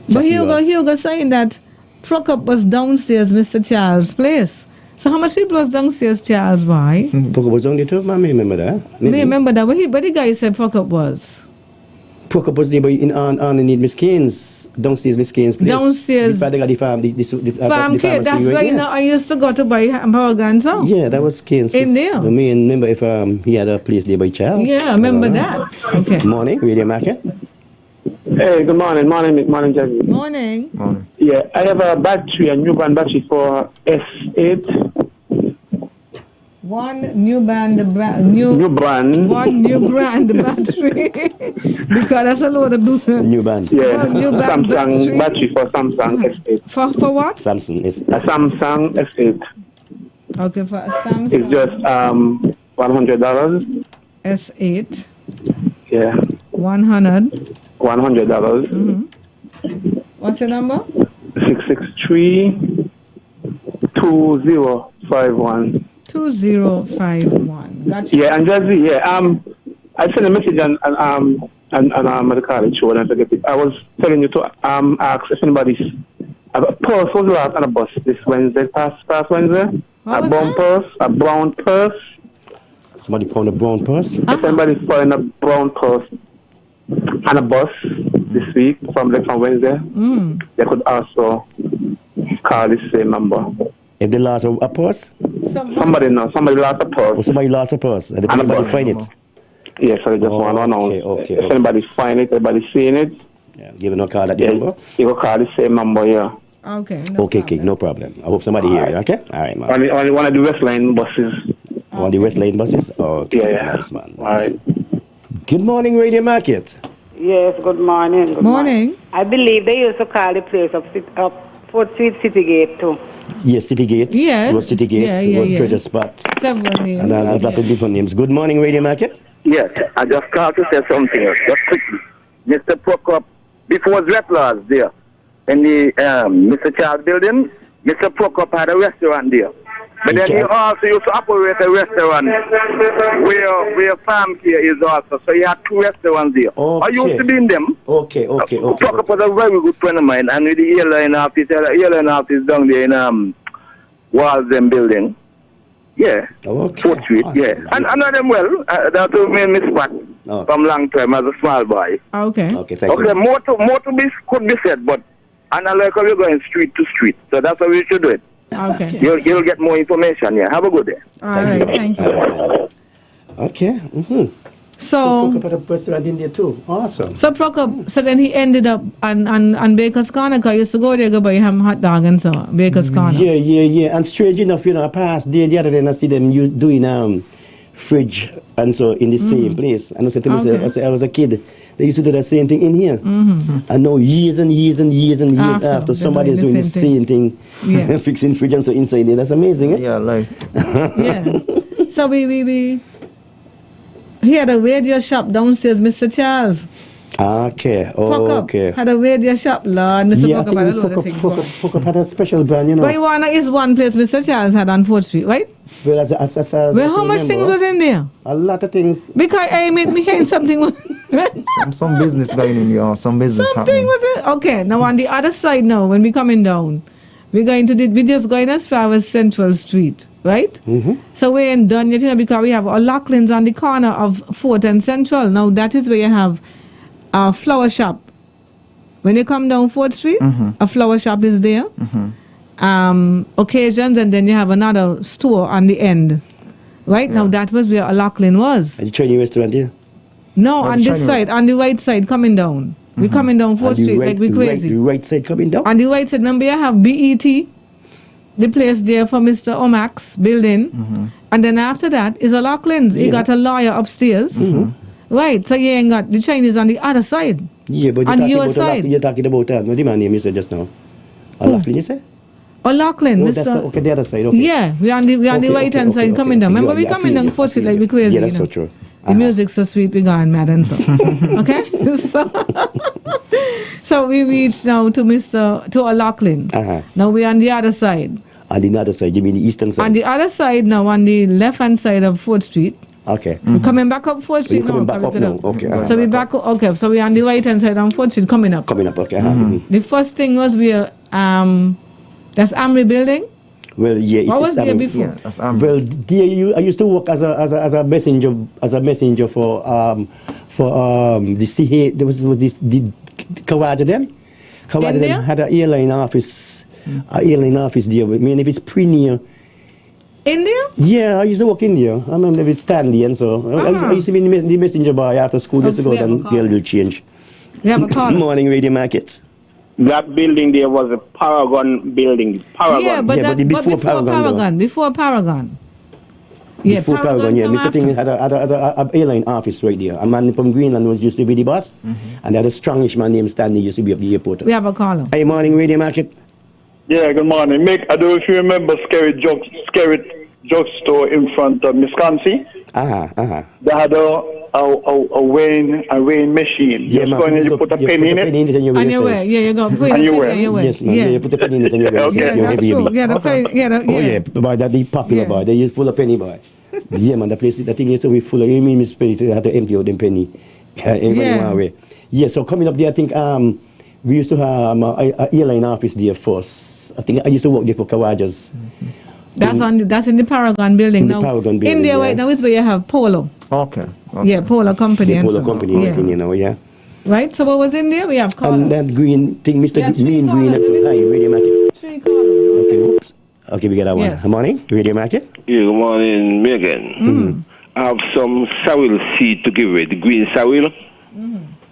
But Hugo saying that Prokop was downstairs, Mr. Charles' place. So how much people was downstairs, Charles? Why? Prokop was down there too, man. I remember that. Me remember that. But the guy said Prokop was. Prokop was there underneath Miss Kane's, downstairs Miss Kane's place. Downstairs. The Farm Care, that's where I used to go to buy hamburger and so. Yeah, that was Kane's place. In there. I mean, remember if he had a place there by Charles. Yeah, I remember that. Okay. Morning, Radio Market. Hey, good morning. Morning, Jackie. Morning. Yeah, I have a new brand battery for S8. One new brand battery. Because that's a load of new band. Yeah, new brand Samsung battery for Samsung S8. For what? Samsung S8. Okay, for a Samsung. It's just $100. S8. Yeah. $100. $100. What's your number? 663-2051. 2051. Gotcha. Yeah, and Jazzy, I sent a message on the college show and I forget it. I was telling you to ask if anybody's a purse was lost on a bus this Wednesday, past Wednesday. A brown purse. Somebody found a brown purse? If anybody's found a brown purse on a bus this week from Wednesday, they could also call this same number. If they lost a purse? Somebody lost a purse. Oh, somebody lost a purse. And anybody find it? Yes, I just want to know. Okay. If anybody find it, everybody seeing it. Yeah, give it a call at the number. You will call the same number, yeah. Okay. No problem. I hope somebody hear you, okay? All right, man. Only one of the West Line buses. One of the West Line buses? Okay. Yeah. Nice, man. All right. Good morning, Radio Market. Yes, good morning. Good morning. I believe they used to call the place up 4th Street City Gate too. Yes, City Gate. Yes. It was City Gate. It was Treasure Spot. Several names. And a lot of different names. Good morning, Radio Market. Yes, I just called to say something else. Just quickly. Mr. Prokop, before Zretla's there, in the Mr. Charles building, Mr. Prokop had a restaurant there. But then he also used to operate a restaurant where Farm Care is also. So he had two restaurants there. I used to be in them. Okay. Prokop was a very good friend of mine. And with the airline office down there in Walden building. Yeah. Okay. 4th Street, yeah. And I know them well. That was me and Miss Pat from long time as a small boy. Okay. Okay, thank you. More to could be said, but and I like how you're going street to street. So that's how we should do it. Okay. You'll get more information, yeah. Have a good day. All right, thank you. Okay. So Prokop had a restaurant in there too. Awesome. So Prokop, so then he ended up on Baker's Corner, because I used to go there, go buy ham hot dog and so Baker's Corner. Yeah. And strange enough, I passed there the other day and I see them doing fridge and so in the same place. And I said to myself, Okay. I said, I was a kid. They used to do that same thing in here. Mm-hmm. And now years and years and years and years after they're somebody is doing the same thing, Yeah. fixing fridge and so inside there. That's amazing, eh? Yeah, like. Yeah. So we had a radio shop downstairs, Mr. Charles. Okay. Oh, okay. Had a radio shop, Lord. Mr. Yeah, I Poker think had a load of things going. Poker had a special brand, you know. But you wanna is one place Mr. Charles had on 4th Street, right? Well, as Well, how much things was in there? A lot of things. Because I made me hear something. Some business going in here, some business Something happening. was it? Okay, now on the other side now, when we coming down, we're just going as far as Central Street, right? Mm-hmm. So we ain't done yet, you know, because we have O'Loughlin's on the corner of 4th and Central. Now that is where you have a flower shop. When you come down 4th Street, a flower shop is there. Occasions, and then you have another store on the end. Right? Now that was where O'Loughlin was. At the Chinese restaurant here? No, Oh, on the this Chinese- side, on the right side coming down. We're coming down 4th Street like we crazy. The right side coming down? On the right side, remember you have BET, the place there for Mr. Omax building. And then after that is O'Loughlin's. He got a lawyer upstairs. Right, so you ain't got the Chinese on the other side. Yeah, but On your side. You're talking about what the man name you said just now? O'Loughlin, you say? O'Loughlin, Oh, Mr. that's the, okay, the other side, okay. Yeah, we're on the right hand side coming down. Remember we coming down 4th Street like we crazy. Yeah, that's you so know? true. The music's so sweet, we gone mad and so. Okay? So we reached now to O'Loughlin. Now we're on the other side. On the other side, you mean the eastern side? On the other side now, on the left hand side of 4th Street. Okay. We're coming back up 4th Street You're coming now. back up now, okay. So we back up, okay, so we're on the right hand side on 4th Street coming up. Coming up, okay. The first thing was that's Amri building. Well, yeah, What was there Amri. before? Yeah, well, I used to work as a messenger for the CA. There was this the Kawaja them. Kawaja them had an airline office. An airline office there. I mean, if it's Premier. India? Yeah, I used to work in there. I remember with Stanley and so. I used to be the messenger boy after school. Just to go and get a little change. We have a call. Morning radio market. That building there was a Paragon building. Paragon. Yeah, but before Paragon. Before Paragon. Yeah, Before Paragon, yeah. Mr. Ting had a airline office right there. A man from Greenland was used to be the boss. And they had a strongish man named Stanley used to be up the airport. We have a caller. Hey, morning radio market. Yeah, good morning. Mick, I don't know if you remember Scary Drugstore in front of Wisconsin. They had a weighing machine. Yeah, Just go in and you put a penny in it. And you wear, yeah, you go. Put And it you in wear. and you wear. Yes, man. Yeah. You put a penny in it and you wear. Okay. Yes, Yeah, that's true. Yeah, the penny, Oh, yeah. Boy, that the popular boy. They use full of penny boy. Yeah, man. The place, the thing used to be full of. You mean Miss Penny? You had to empty out them penny. Everybody way. Yeah. So coming up there, I think we used to have a airline office there first. I think I used to work there for Kawajas. That's in the Paragon building In the now. Paragon building, In there yeah. right now is where you have Polo. Okay. Yeah, Polo Company. The and Polo so. Company, Yeah. everything, you know, yeah. Right. So what was in there? We have callers. And that green thing, Mr. Mean Green, that's hi, Radio Market. 3 callers. Okay, oops. Okay, we got that one. Yes. Good morning, Radio Market. Yeah, good morning, Megan. I have some sorrel seed to give away. The green sorrel.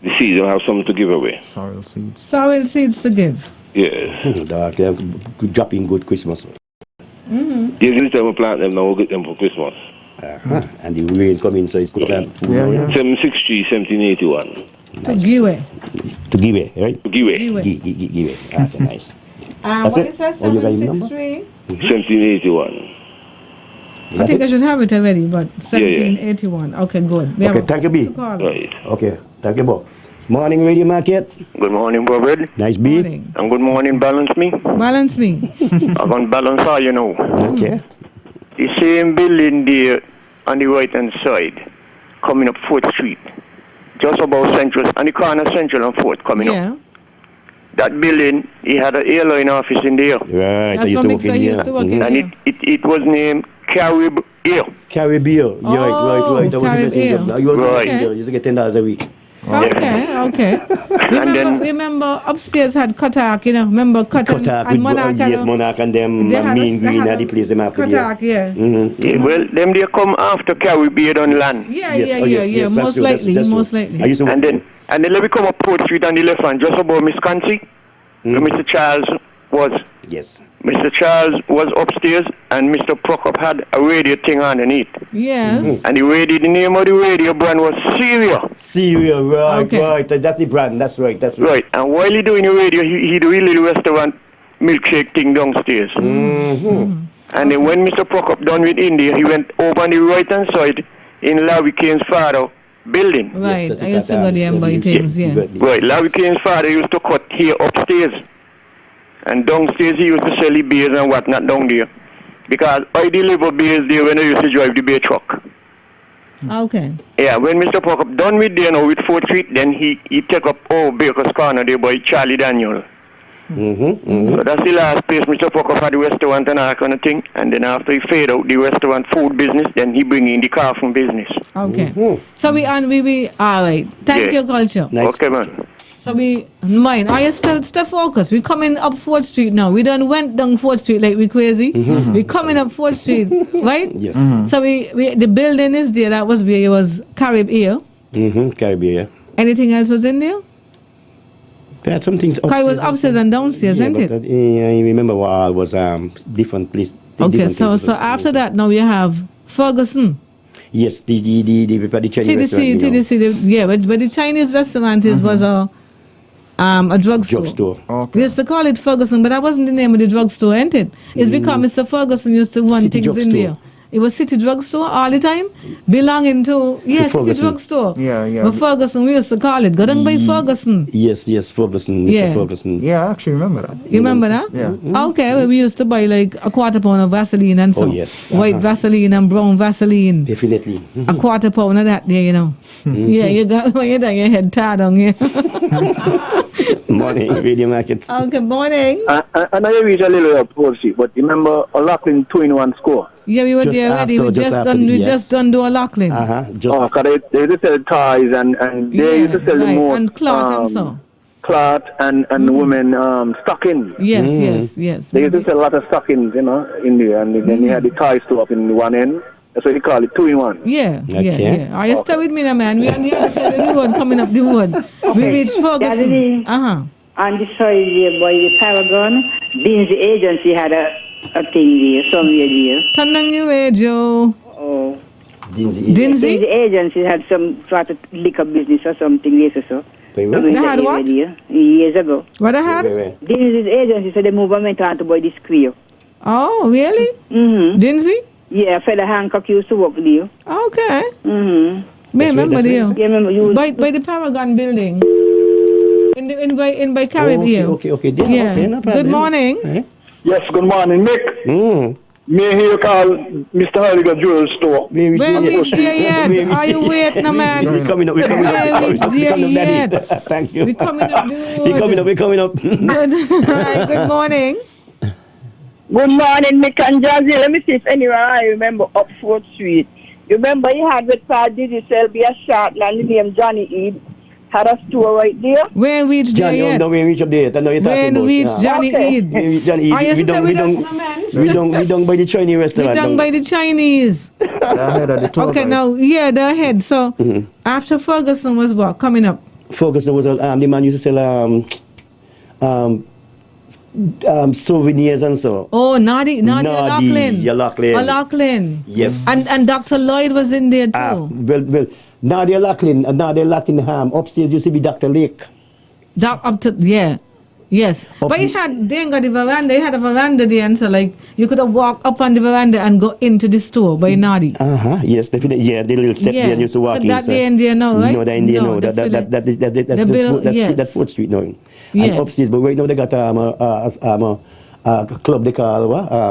The seeds, I have some to give away. Sorrel seeds. Sorrel seeds to give. Yes. Dark, they're dropping good Christmas. Yes, this time we plant them, now we'll get them for Christmas. And the rain coming, so it's good plant food. now, yeah. 763, 1781. To give away. To give it, right? To give it. Give it. Okay, nice. What it? is that? Oh, you got your number? 763? 1781. I think I should have it already, but 1781. Okay, good. We have Okay, thank you, B. two callers. Right. Okay, thank you, Bob. Morning, Radio Market. Good morning, Robert. Nice B. And good morning, Balance Me. Balance me. I'm going to balance all, you know. Okay. The same building there on the right-hand side, coming up 4th Street. Just above Central, on the corner Central and 4th, coming up. That building, he had an airline office in there. Right, I used to work in here. And it was named Carib Air. Carib Air. Right. That was the best thing. Now you was Right. working there. You used to get $10 a week. Okay. Remember upstairs had Kotak, you know. Remember Kotak and Monarch. Yes, Monarch and them Mean Green had the place them after Kotak, yeah. Yeah, well, them they come after Caribbean on land. Yeah. Most likely. And then let me come up 4th Street on the left hand, just above Wisconsin. Mr. Charles was Yes. Mr. Charles was upstairs and Mr. Prokop had a radio thing underneath. Yes. And the name of the radio brand was Syria. Syria, right, right. That's the brand. That's right. Right. And while he doing the radio, he do a little restaurant milkshake thing downstairs. Mm-hmm. And then when Mr. Prokop done with India, he went over on the right hand side in Larry Kane's father building. Right. I used to go there and buy things, yeah. Right. Larry Kane's father used to cut here upstairs. And downstairs he used to sell the beers and whatnot down there. Because I deliver beers there when I used to drive the beer truck. Okay. Yeah, when Mr. Prokop done with there now with 4th Street, then he take up Baker's Corner there by Charlie Daniel. Mm-hmm. So that's the last place Mr. Prokop had the restaurant and all kind of thing. And then after he fade out the restaurant food business, then he bring in the car from business. Okay. So we all right. Thank you, Culture. Nice. Okay, man. So we mine. I still focus. We coming up 4th Street now. We done went down 4th Street like we crazy. Mm-hmm. We coming up 4th Street, right? Yes. So we the building is there. That was where it was Caribbean. Mm-hmm. Caribbean. Anything else was in there? There had some things It was upstairs and downstairs, isn't it? I remember what all was different place. Okay, so after that now you have Ferguson. Yes, the Chinese restaurant. TDC, but the Chinese restaurant was a drugstore. Okay. We used to call it Ferguson, but that wasn't the name of the drugstore, ain't it? It's because Mr. Ferguson used to run City things in Drugstore. there. It was City Drugstore all the time, belonging to City Ferguson. Drugstore. Yeah. But Ferguson, we used to call it. Go down by Ferguson. Yes, Ferguson, Mr. Ferguson. Yeah, I actually remember that. You remember that? Yeah. Okay, well, we used to buy like a quarter pound of Vaseline and some white Vaseline and brown Vaseline. Definitely. A quarter pound of that there, you know. Yeah, you got when you're done, your head tired on here. Morning, Radio Market. Okay, morning. And I reached a little up Street, but remember O'Loughlin 2-in-1 score? Yeah, we were there already. We just done do O'Loughlin. Because they used to sell ties and they used to sell the more and cloth and so. Cloth and women stockings. Yes. They used to sell a lot of stockings, in there, and then you had the tie store up in one end. That's what you call it, 2-in-1. Yeah. Are you still with me now, man? We are on the other side of the road, coming up the road. We reached Ferguson. On the side there by the Paragon, Dinsley Agency had a thing there, somewhere there. Turn on your radio. Oh. Dinsley Agency had some sort of liquor business or something there, so. They had what? Years ago. What they had? Dinsley's Agency, so the movement on to buy the square. Oh, really? Mm-hmm. Dinsley? Yeah, fella Hancock used to work there. Okay. Mm-hmm. Remember there? Yeah, remember you by the Paragon building. In by Caribbean. Okay. Good morning. Yes, good morning, Mick. May I hear you call Mr. Holliger Jewel Store? When we there yet? Are you waiting, man? We're coming up. Thank you. We're coming up. We're coming up. Good morning. Good morning, Mick and Jazzy. Let me see if anyone I remember up 4th Street. You remember you had with Digital be a short land named Johnny Eid. Had a store right there. When we reached there yet? We reached up there. When we reached Johnny Eid. We don't by the Chinese restaurant. We don't by the Chinese. Okay, now, the ahead. So, after Ferguson was what? Coming up? Ferguson was, the man used to sell souvenirs and so. Oh, Nadi O'Loughlin. Yes. And Dr. Lloyd was in there too. Well, Nadia Lachlan upstairs used to be Dr. Lake. Yes. But they ain't got the veranda. They had a veranda there, and so like you could have walked up on the veranda and go into the store by Nadi. Yes, definitely. Yeah, the little step there used to walk in. That they in there now, right? No, they're in there now. That's 4th Street now. And upstairs, but right now they got a club they call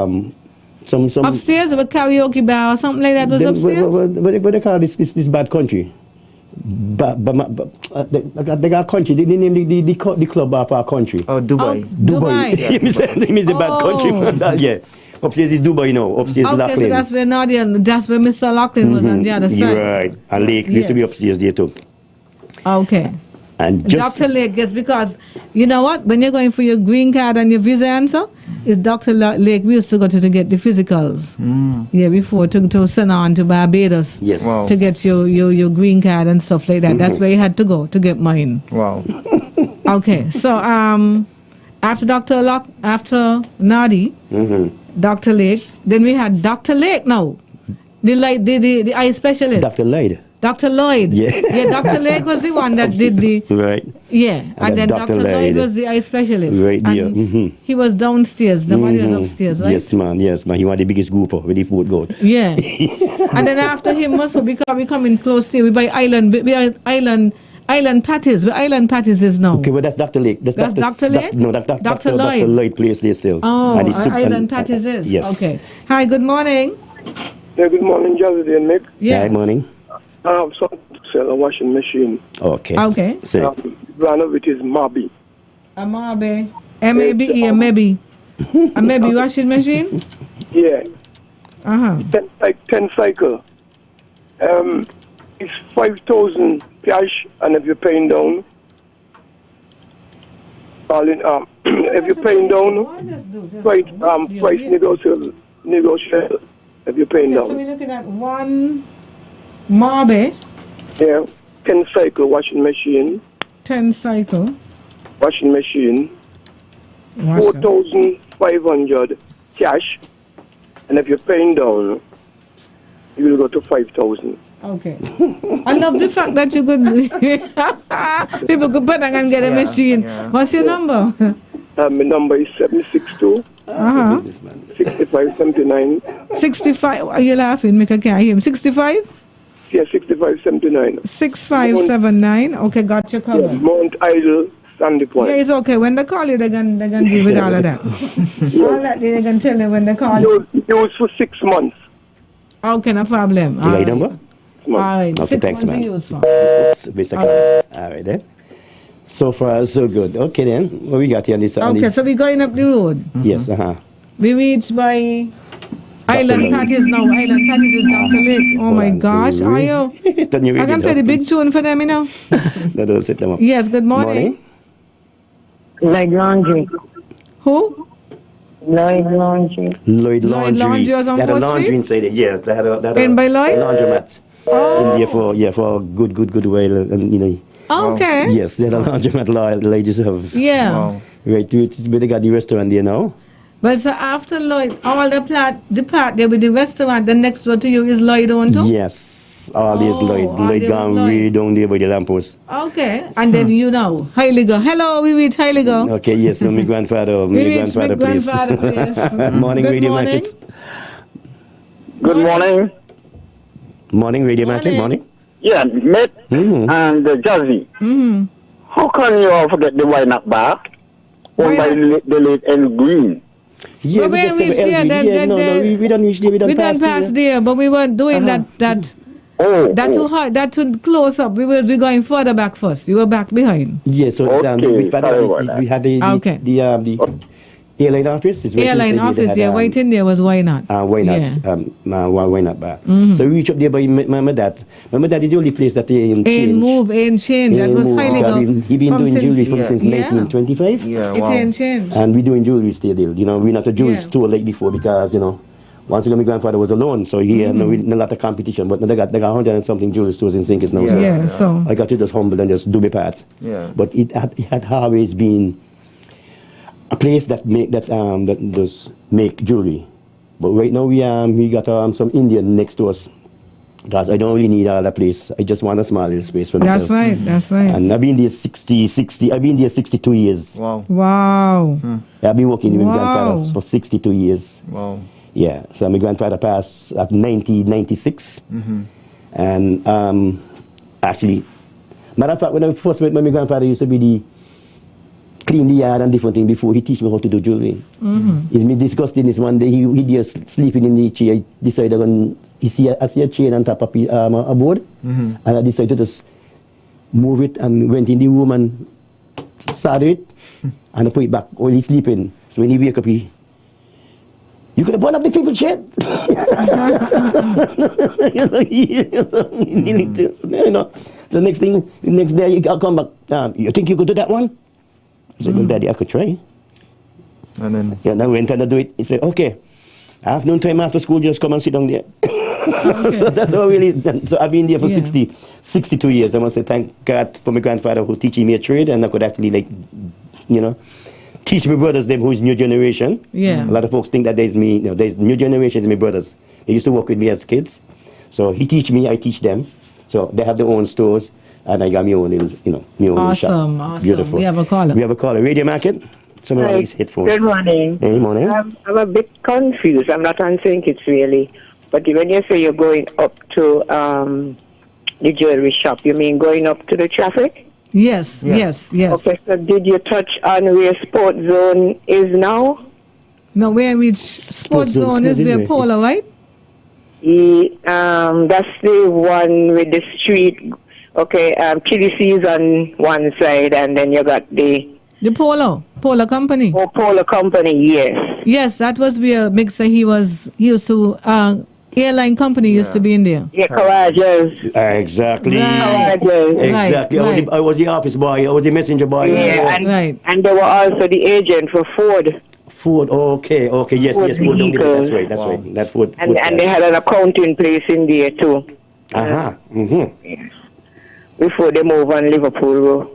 some upstairs with karaoke bar or something like that was upstairs. What they call this bad country? They got country. They name the club of our country. Oh, Dubai. Dubai. Yeah. They mean the bad country. Yeah. Upstairs is Dubai now. Upstairs is Lachlan. So that's where Mr. Lachlan was on the other side. Right. And Lake used to be upstairs there too. Okay. And Dr. Lake, yes, because you know what? When you're going for your green card and your visa answer, it's Dr. Lake. We used to go to get the physicals. Yeah, before to send on to Barbados. Yes. Wow. To get your green card and stuff like that. That's where you had to go to get mine. Wow. Okay, so after after Nadi, Dr. Lake, then we had Dr. Lake now. The eye specialist. Dr. Lloyd. Dr. Lloyd. Yeah. Yeah, Dr. Lake was the one that did the... Right. Yeah, and then Dr. Lloyd was the eye specialist. Right there. And he was downstairs, the man was upstairs, right? Yes, man. He was the biggest grouper with the food goat. Yeah. And then after him, also because we coming close to, we buy Island Patties. Where Island Patties is now. Okay, well, that's Dr. Lake. That's Dr. Lake? No, Dr. Lloyd. Dr. Lloyd plays there still. Oh, and Island Patties is? Yes. Okay. Hi, good morning. Yeah, good morning, Jazzy and Mick. Yes. Good morning. I have something to sell, a washing machine. Okay. Okay. Brand of it is Mabi. A Mabe. M-A-B-E, a Maybe. A Maybe washing machine? Yeah. 10 cycle. It's 5,000 cash, and if you're paying down, if you're paying down, price negotiable. If you're paying down. So we're looking at one Mabe. Yeah, 10 cycle washing machine. 10 cycle. Washing machine. 4,500 cash, and if you're paying down, you will go to 5,000. Okay. I love the fact that you could people could put and get a machine. What's your number? My number is 762 6579. 65. Are you laughing? Make I can't hear him. 65? Yeah, 6579. 6579. Okay, got your cover. Yeah, Mount Idle, Sandy Point. Yeah, it's okay. When they call you, they're going to deal with all of that. All that they can tell you when they call you. Use for 6 months. Okay, no problem. You got your number? All right. Okay, 6 thanks, months man. to use for. All right, then. So far, so good. Okay, then. What we got here on this? Okay, so we're going up the road. Yes, We reached by Island Patties now. Island Patties is Dr. Lake. Oh my gosh, are you? I can play the big tune for them, you know. No, don't sit them up. Yes, good morning. Lloyd Laundry. Who? Lloyd Laundry. Lloyd Laundry. Laundry was on They had a 4th laundry Street? inside it. Yeah, they had a In by Lloyd? laundromat. In there for a good while, and you know. Okay. Yes, they had a laundromat. Ladies have. Yeah. Wow. Right, but they got the restaurant there now. But so after Lloyd, all the part there with the restaurant, the next door to you is Lloyd on too? Yes, all this Lloyd. Lloyd gone way down there by the lamppost. Okay, and then you know, Heiliger. Hello, we reach Heiliger. Okay, yes, so my grandfather, place. Morning, Good Radio morning. Market. Good morning. Morning, Radio Market. Morning. Yeah, Mick and Jazzy. How can you all forget the Why Not Bar? Owned by the late El Green. Yeah, but we reached there. We don't reach there. We done passed there, but we weren't doing that too hard, that too close up. We will be going further back first. You were back behind. Yeah, so we had the airline office. Airline office, right in there was Why Not. Why Not? Yeah. Why Not Bar. So we reached up there by my dad. My dad is the only place that they ain't changed. That was highly good. He been doing jewelry since 1925. Yeah, it ain't changed. And we doing jewelry still. You know, we're not a jewelry store like before because, you know, once again, my grandfather was alone, so he had no lot of competition. But they got 100 and something jewelry stores in Sinkers now. So I got to just humble and just do my part. Yeah. But it had always been a place that does make jewelry. But right now we got some Indian next to us. Because I don't really need all that place. I just want a small little space for myself. That's right. And I've been there 62 years. Wow. I've been working with my grandfather for 62 years. Wow. Yeah. So my grandfather passed at 1996. And actually, matter of fact, when I first met my grandfather, used to be clean the yard and different things before he teach me how to do jewelry. It's me disgusting this one day. He just sleeping in the chair. I decided when I see a chain on top of a board, and I decided to just move it and went in the room and started it, and I put it back while he's sleeping. So when he wake up, you could have burned up the people's shed. So next day I'll come back. You think you could do that one? I said, well, Daddy, I could try. And then I went and I do it. He said, okay, afternoon time after school, just come and sit down there. So that's how really done. So I've been there for 62 years. I must say thank God for my grandfather who teaching me a trade, and I could actually teach my brothers them who's new generation. Yeah. A lot of folks think that there's me, there's new generation is my brothers. They used to work with me as kids. So he teach me, I teach them. So they have their own stores, and I got my own, my own shop. Awesome. Beautiful. We have a caller. We have a caller. Radio Market. Someone Hi. has headphones. Good morning. Hey, morning. I'm a bit confused. I'm not answering it really. But when you say you're going up to the jewelry shop, you mean going up to the traffic? Yes. Okay, so did you touch on where Sport Zone is now? No, where which sports zone is there? Polo, right? That's the one with the street. Okay, TDC is on one side, and then you got the Polo Company. Oh, Polo Company, yes. Yes, that was where Mixer he used to airline company used to be in there. Yeah, Courageous. Exactly. Courageous. Exactly. Right. I was the office boy. I was the messenger boy. Yeah, and they were also the agent for Ford. Ford. Okay. Yes. Ford Ford. vehicles. That's right. That Ford. And they had an accounting place in there too. Before they move on Liverpool Road.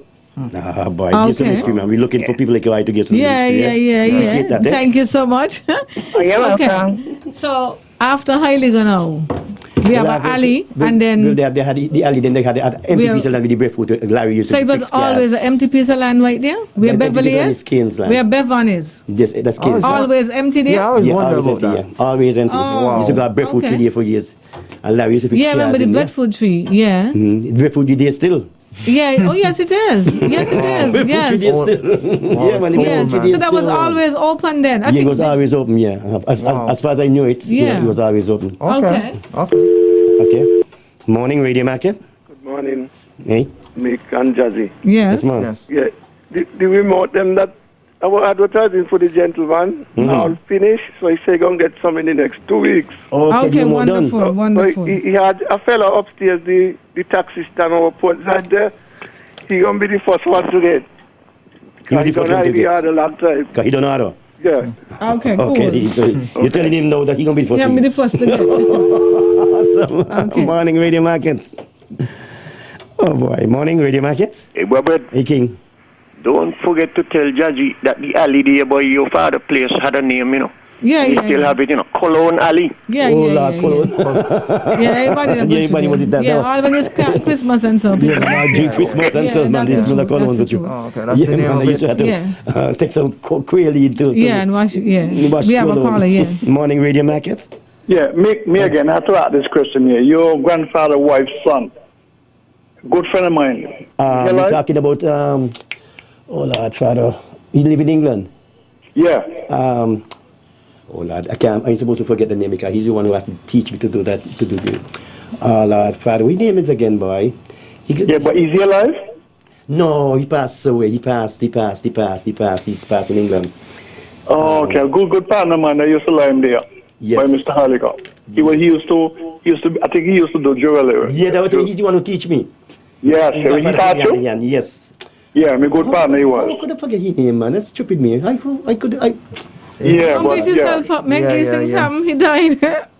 Boy, give some history, man. We're looking for people like you to get some history. Yeah. That, Thank you so much. You're welcome. So after Heiliger now, we have Ali, and then they had the alley. Then they had the empty piece of land with the breadfruit. Larry used to. So it was always an empty piece of land right there. Where Beverly is. Where Bevan is. Yes, that's Keynes. Always empty there. Yeah, I always wonder about that. Always empty. Used to got breadfruit tree there for years. And Larry used to fix I remember the breadfruit tree. Yeah. Breadfruit there still. Yeah. Oh, yes, it is. Yes, it is. Yes. Yeah, man. Yes. So that was always open then. It was always open. Yeah. As far as I knew it, it was always open. Okay. Morning, Radio Market. Good morning. Hey. Mick and Jazzy. Yes. Yeah. The remote them that our advertising for the gentleman all finished, so he say gonna get some in the next 2 weeks. Okay, wonderful. So he had a fellow upstairs, the taxi stand over port side there. He gonna be the first one to get. He don't know he had a long time. Because he don't know how. Yeah. Okay, cool. Okay, so you're telling him now that he gonna be the first. Yeah, be the first to get. Awesome. Morning, Radio Market. Oh boy, morning, Radio Market. Hey, Robert. Hey, King. Don't forget to tell Jaji that the alley there by your father place had a name, Yeah, They still have it, Cologne Alley. Cologne. Everybody was it that? Yeah, all when it's Christmas and so. Yeah, Christmas and so, man. This smell of Cologne with you. Okay, that's the name of it. You used to have to take some quail to and wash it, we have a caller, Morning, Radio Market. Yeah, me again. I have to ask this question here. Your grandfather's wife's son, good friend of mine. You're talking about, oh Lord, Father, he live in England? Yeah. Oh Lord, I'm supposed to forget the name because he's the one who has to teach me to do that, Oh Lord, Father, what name is again, boy? But is he alive? No, he passed away. He's passed in England. Oh, okay. Good partner, man. I used to lie him there. Yes. By Mr. Halligan. He used to, I think he used to do jewelry. Yeah, he's the one who teach me. Yes, he taught you? Yes. Yeah, my good partner he was. How could I forget his name, man? That's stupid me. Yeah, but yourself up, make these things happen. He died.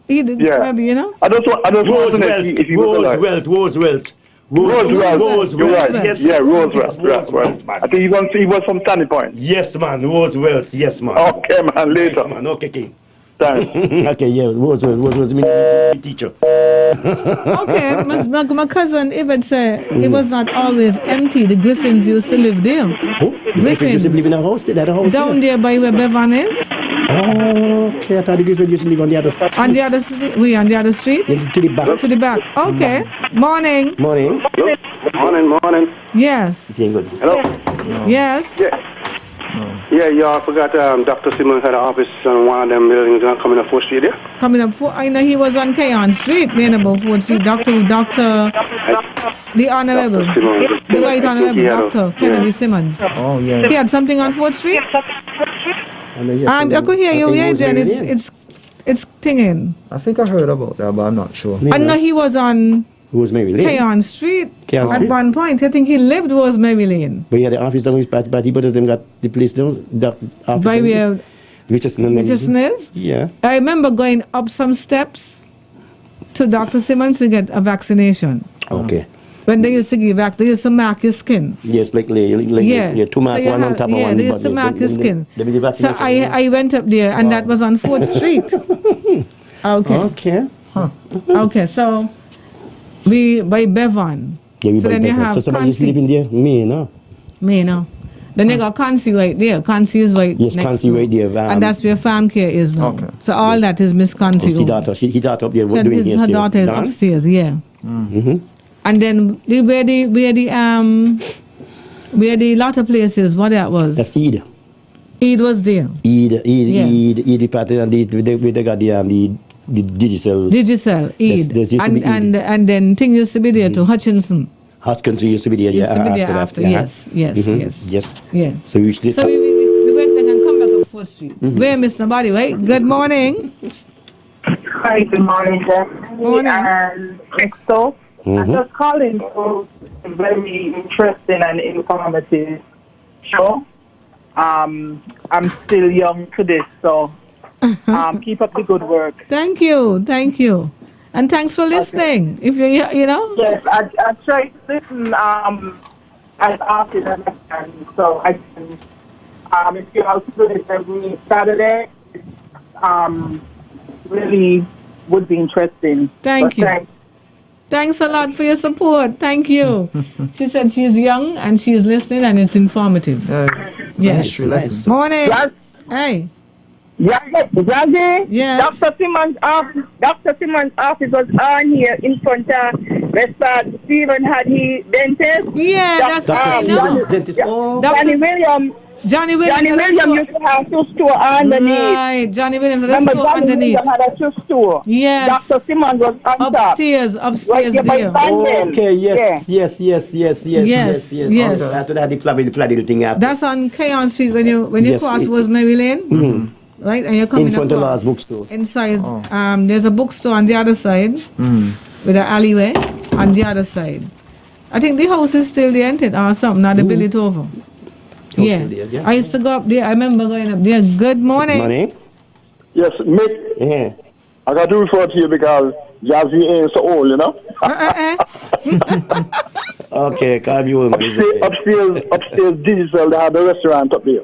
He did maybe, I just want to know if he was alive. Roosevelt. You're right. Yes. Yeah, Roosevelt. Right. I think he was from Tanny Point. Yes, man. Roosevelt. Yes, man. Okay, man. Later. Yes, man. Okay, King. Thanks. Okay, yeah. Roosevelt my teacher. Okay, my cousin Yvette said it was not always empty. The Griffins used to live there. Griffins used to live in a house? They had a house down there by where Bevan is. Oh, okay. I thought the Griffins used to live on the other street. On the other street? On the other street? Yeah, to the back. To the back. Okay. Morning. Morning. Morning. Yes. Hello? Yes. Yeah, I forgot Dr. Simmons had an office on one of them buildings coming up 4th Street there. I know he was on Keon Street, about 4th Street. The Honorable, the Right Honorable Dr. Kennedy Simmons. Oh, yeah. He had something on 4th Street? I could hear you, Jen. It's tinging. I think I heard about that, but I'm not sure. I know he was on Keon Street at one point. I think he lived Rosemary Lane. But yeah, the office down with Patty Brothers, them got the place down. The office by where Richardson is? Yeah. I remember going up some steps to Dr. Simmons to get a vaccination. Okay. When they used to give back, they used to mark your skin. Yes, like 2 mark, So one on top of one. they used to mark your skin. The So I went up there, and that was on 4th Street. Okay. Okay. Okay, so we by Bevan. Yeah, we So by then you Bevan. have So somebody used to Kansi. live in there? Me, no? Me, no. Then you got Kansi right there. Kansi is right Yes, next Kansi door. right there. And that's where farm care is now. Okay. So all that is Miss Kansi. His daughter, he daughter up there. What doing here Her still? daughter is Done? upstairs, yeah. Mm-hmm. And then where the lot of places, what that was? That's Eid. Eid was there. Eid party, and they got the digital. Digicel, Eid. There's used to be Eid. And then thing used to be there too, Hutchinson. Hutchinson used to be there. Used to be there that. after, Uh-huh. yes. Mhm. Yes. Yeah. So we usually. So we went there and come back up 4th Street. Where Mr. Body, right? Good morning. Hi, good morning, Jeff. Morning. And next door. I'm just calling for a very interesting and informative show. I'm still young to this, so keep up the good work. Thank you. And thanks for listening. If you know. Yes, I try to listen as often as I can, so I can, if you also do this every Saturday, really would be interesting. Thank you. Thanks a lot for your support. Thank you. She said she's young and she's listening and it's informative. Yes. Nice. Morning. Yes. Hey. Jazzy? Yes. Dr. Simmons' office was on here in front of Westport. Stephen had his dentist. Yeah, that's what I know. Dentist. Johnny Williams used to have two store underneath. Right, Johnny Williams had a Remember, store Johnny underneath. Williams had a two store. Yes. Dr. Simmons was on top. Upstairs Right here by there. Bandel. Okay, yes. Yes. After that, the planning thing after. That's on Keon Street when you Yes, cross it- Rosemary Lane. Mhm. Right, and you're coming In front of across. Last Bookstore. Inside, there's a bookstore on the other side with an alleyway on the other side. I think the house is still there, ain't it, or something? Now they built it over. Yeah. still there, yeah. I used to go up there. I remember going up there. Good morning. Money? Yes, Mick. Yeah. I got to refer to you because Jazzy ain't so old, you know. Okay, call me old man. Upstairs digital, they have a restaurant up there.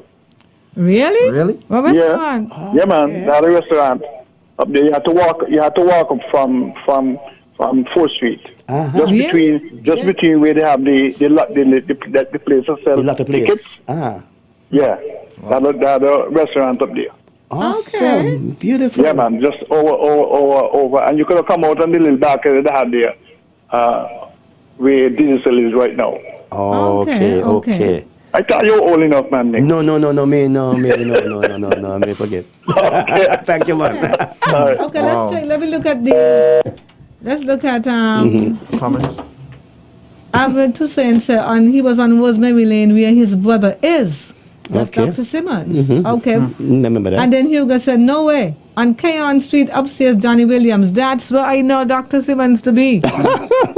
Really? What restaurant? Yeah, man. They have a restaurant up there. You have to walk up from 4th Street. Just between where they have the place to sell tickets. Yeah. They have a restaurant up there. Awesome. Beautiful. Yeah, man. Just over. And you could have come out on the little dark area they have there, where digital is right now. Okay. I thought you were old enough, man. Nick. No, me, forget. Thank you, man. Okay, let's check. Let me look at these. Let's look at comments. Albert Toussaint said he was on Rosemary Lane where his brother is. That's Okay. Dr. Simmons. Mhm. Okay. Remember that. And then Hugo said, no way. On Keon Street, upstairs, Johnny Williams. That's where I know Dr. Simmons to be.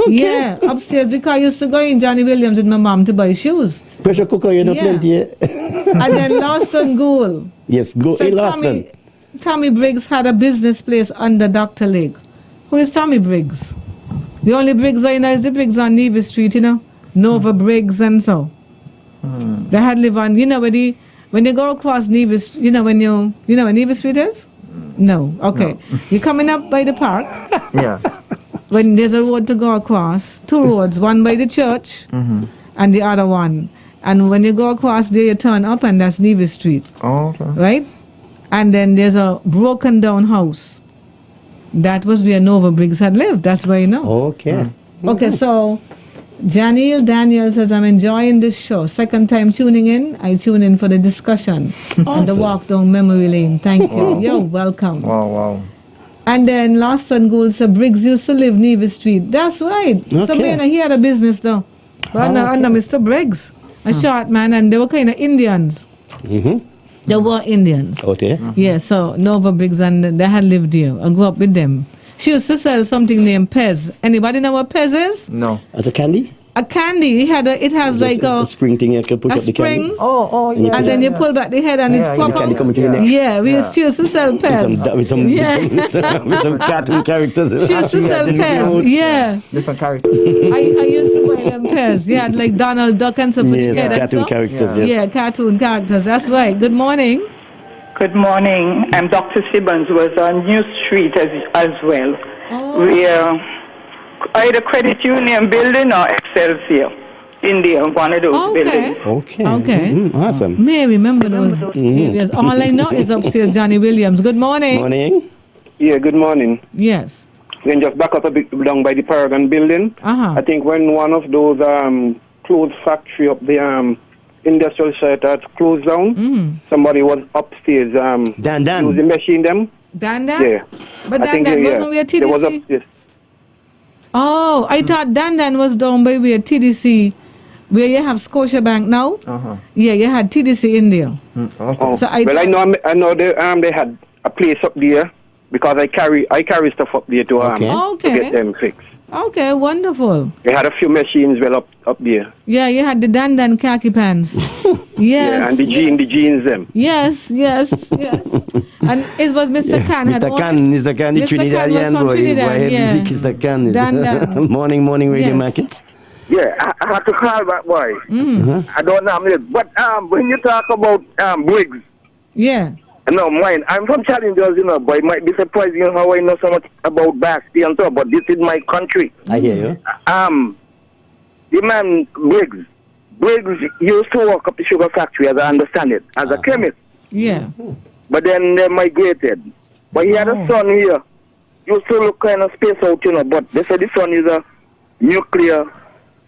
Yeah, upstairs, because I used to go in Johnny Williams with my mom to buy shoes. Pressure cooker, you know, Yeah. plenty. And then Lawston Gould. Yes, go So in Lawston. Tommy Briggs had a business place under Dr. Lake. Who is Tommy Briggs? The only Briggs I know is the Briggs on Navy Street, you know? Nova Briggs and so. They had live on, when you go across Navy Street, you know where Navy Street is? No. Okay. You're coming up by the park. Yeah. When there's a road to go across, two roads, one by the church and the other one. And when you go across there, you turn up and that's Navy Street. Oh, okay. Right? And then there's a broken down house. That was where Nova Briggs had lived. That's where you know. Okay. Okay, so Janelle Daniel says, I'm enjoying this show. Second time tuning in. I tune in for the discussion and the walk down memory lane. Thank you. Wow. Yo, welcome. Wow. And then Lawson Gould said, Briggs used to live Navy Street. That's right. So Okay. he had a business though. But under Mr. Briggs, a short man, and they were kind of Indians. Mm-hmm. They were Indians. Okay. Yeah, so Nova Briggs, and they had lived there. I grew up with them. She used to sell something named Pez. Anybody know what Pez is? No. As a candy? a candy. It has like a spring thing. You can push a up the spring. candy. Oh, yeah. And then you pull back the head and it pop candy out. come into your neck. Yeah, we used to sell Pez. With some cartoon characters. She used to sell Pez. Yeah. Different characters. I used to buy them Pez. Yeah, like Donald Duck and stuff with the head. Cartoon characters. Yes. Yeah, cartoon characters. That's right. Good morning. Good morning. I'm Dr. Sibbons, was on New Street as well. Oh. We are either Credit Union building or Excelsior. India, one of those buildings. Okay. Awesome. May I remember those areas. All I know is upstairs Johnny Williams. Good morning. Morning. Yeah, good morning. Yes. Then just back up a bit down by the Paragon building. I think when one of those clothes factory up the industrial site had closed down, somebody was upstairs using machine them. Dan? Yeah. But Dan wasn't where TDC? They was upstairs. Oh, I thought Dan was down by where TDC, where you have Scotiabank now. Yeah, you had TDC in there. Okay. So I know they had a place up there because I carry stuff up there to get them fixed. Okay, wonderful. They had a few machines up there. Yeah, you had the Dan khaki pants. Yes. Yeah, and the jeans them. Yes. And it was Mr. Khan. Mr. Khan, the Trinidadian boy. Mr. Khan. Dan. Morning radio market. Yeah, I have to call that boy. I don't know, but when you talk about Briggs. Yeah. No, mine. I'm from Challengers, but it might be surprising how I know so much about Basti and so, but this is my country. I hear you. The man Briggs used to work up the sugar factory, as I understand it, as a chemist. Yeah. But then they migrated. But he had a son here. Used to look kind of space out, but they said the son is a nuclear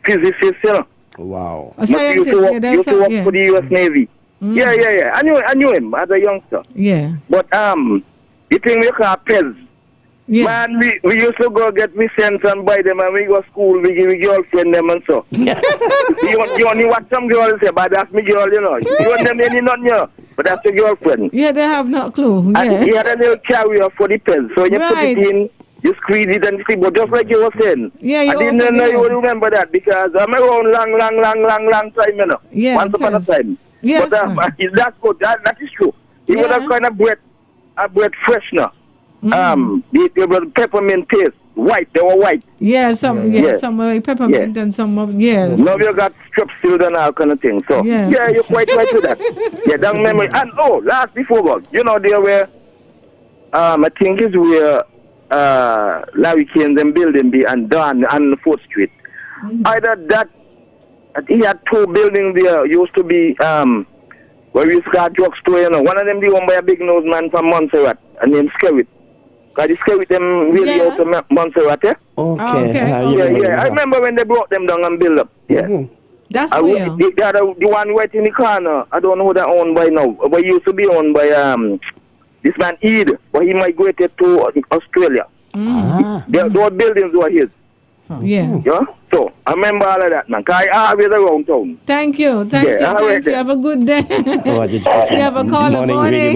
physicist, Wow. But he used to work for the U.S. Navy. Yeah. I knew him as a youngster. Yeah. But the thing we call Pez. Yeah. Man, we used to go get cents and buy them, and we go to school, we give girlfriend them and so. you only watch some girls say, but that's me girl, You want them any not but that's your girlfriend. Yeah, they have no clue. Yeah. And he had a little carrier for the Pez, so you put it in, you squeeze it and see, but just like you were saying. Yeah, I didn't know you would remember that because I'm around long time, Yeah, once upon a time. Yes, but that's good. That is true. He would have kind of bread freshener. They were peppermint paste. White. They were white. Yeah, some like peppermint and some of Now you got strepsils and all kind of things. So you're quite right with that. Yeah, that memory. And last before God, there were I think is where Larry Kane's building be and Don and 4th Street. Either that. He had 2 buildings there. Used to be where we used to got drugstore. One of them be owned by a big nose man from Montserrat, named Skerrit. Because the Skerrit them really out of Montserrat. Okay. I remember when they brought them down and built up. Yeah. That's where. The one right in the corner. I don't know who they're owned by now. But it used to be owned by this man Eid. But he migrated to Australia. Those buildings were his. Yeah. So I remember all of that, man. Cause I always around town. Thank you. Thank you. Have a good day. You have a call. Morning.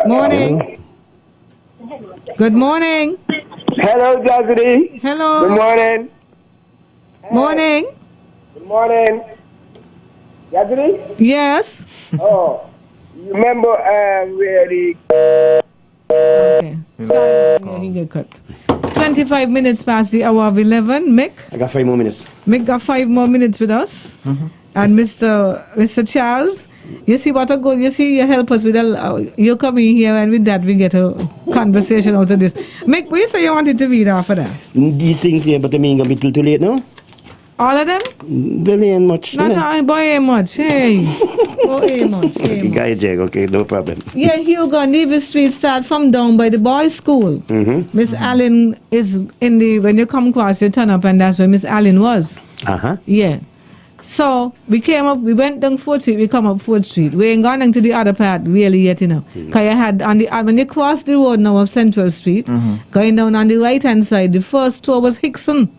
Morning. Good morning. Hello, Jazzy. Hello. Good morning. Morning. Good morning. Jazzy? Yes. Oh, you remember where the... Okay. Yeah, he get cut. 25 minutes past the hour of 11. Mick? I got 5 more minutes. Mick got 5 more minutes with us. And Mr. Charles, you see what a good, you help us with you coming here, and with that we get a conversation out of this. Mick, what you say you wanted to read after that? These things here, but I mean, a bit too late now. All of them? Barely ain't much. No, boy ain't much. Hey. Boy ain't much. Okay, no problem. Yeah, Hugo, Navy Street start from down by the boys' school. Miss Allen is when you come across, you turn up, and that's where Miss Allen was. Yeah. So we went down 4th Street, we come up 4th Street. We ain't gone into the other part really yet, Because you had when you cross the road now of Central Street, going down on the right hand side, the first store was Hickson.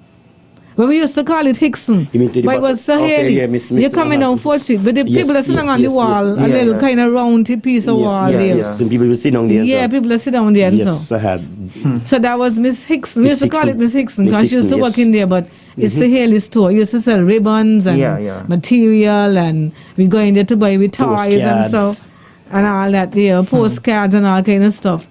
But we used to call it Hickson. But it was Saheli. Okay, You're coming down 4th Street. But the people that sit on the wall, a little kind of rounded piece of wall there. Yes, some people will sit down there. Yeah, people that sit down there. Yes, I had. So that was Miss Hickson. We used to call it Miss Hickson because she used to work in there, but it's Saheli store. We used to sell ribbons and material, and we go in there to buy with toys and stuff. And all that there, postcards and all kind of stuff.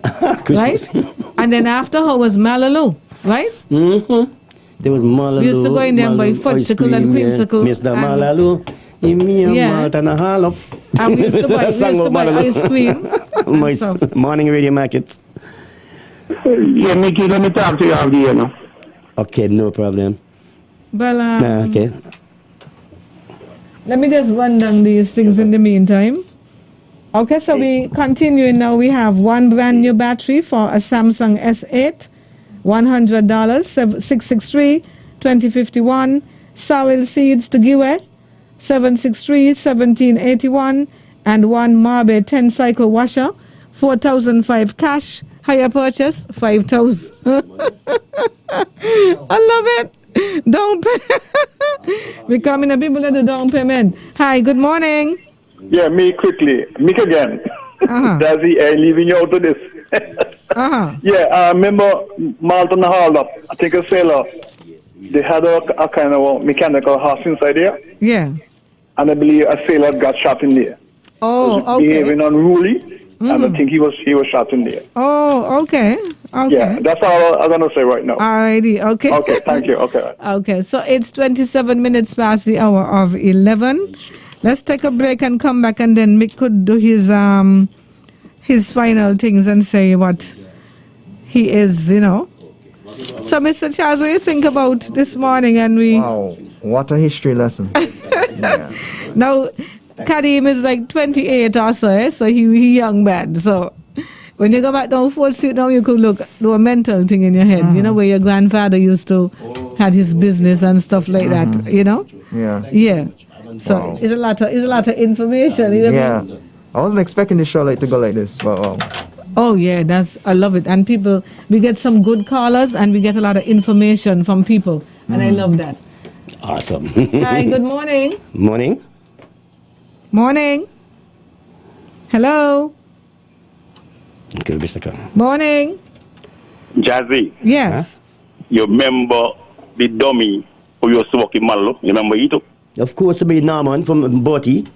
Right? And then after her was Malaloo, right? There was Malaloo. We used to go in there and buy fudgesicle and creamsicle. Mr. Malaloo, give me a malt and a hollow. And we used to buy ice cream. Morning radio market. Yeah, Mickey, let me talk to you all here now. Okay, no problem. Well, okay. Let me just run down these things in the meantime. Okay, so we continuing now. We have one brand new battery for a Samsung S8, $100, 663-2051. Sorrel seeds to give away, 763-1781. And one Marbe 10 cycle washer, 4,005 cash. Higher purchase, 5,000. I love it. Down payment. We're coming to people at the down payment. Hi, good morning. Yeah, me quickly. Mick again. Jazzy, leaving you out of this. Yeah, I remember Malton Hall up. I think a sailor. They had a kind of a mechanical house inside there. Yeah. And I believe a sailor got shot in there. Oh, okay. Behaving unruly. And I think he was shot in there. Oh, okay. Okay. Yeah, that's all I'm going to say right now. Alrighty, okay. Okay, thank you. Okay. Okay, so it's 27 minutes past the hour of 11. Let's take a break and come back, and then Mick could do his final things and say what he is, you know. So, Mr. Charles, what do you think about this morning? And wow, what a history lesson. Now, Kadim is like 28 or so, so he young man. So when you go back down 4th Street now, you could do a mental thing in your head, you know, where your grandfather used to had his business and stuff like that, you know? Yeah. Yeah. So it's a lot of information. You know I wasn't expecting the show to go like this, but oh yeah, I love it. And we get some good callers, and we get a lot of information from people, and I love that. Awesome. Hi, good morning. Morning. Morning. Hello. Okay, Mr. Khan. Morning. Jazzy. Yes. Huh? You remember the dummy who used to work in Malalo? You remember it? Of course, to be Norman from Botti.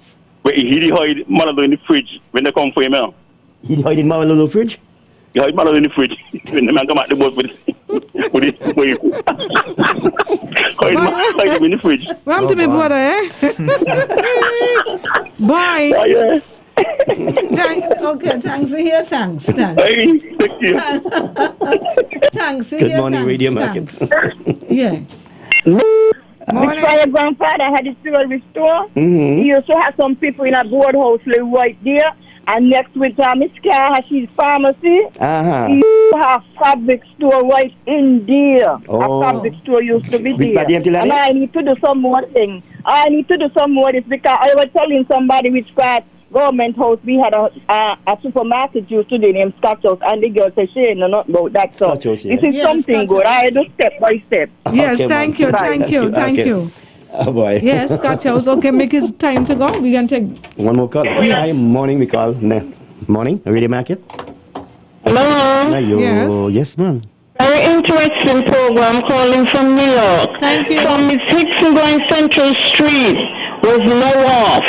Where he hide Malalo in the fridge when they come for him now. He hide Malalo in the fridge? He hide Malalo in the fridge when the man come out the boat with it. Hide him in the fridge. Welcome to me, brother, eh? Bye. Oh, yes. Okay, thanks. Here, thanks. Thanks. Hey, thank you. Thanks. Good morning, Radio Markets. Yeah. Morning. My grandfather had a jewelry store. He used to have some people in a boardhouse live right there. And next with Miss Cara, she's pharmacy. He used to have fabric store right in there. A fabric store used to be there. And I need to do some more things. Because I was telling somebody which part government house we had a supermarket used to do named Scotch House, and the girl said she ain't know nothing about that. So this is something good. I do step by step. Yes, thank you. Thank you. Oh boy. Yes, Scotch House. Okay, make it time to go. We can take one more call. Yes. Hi, morning, we call. Morning, Radio Market. Hello. Hello. Yes, ma'am. Very interesting program calling from New York. Thank you. From Miss Hickson going Central Street was no off.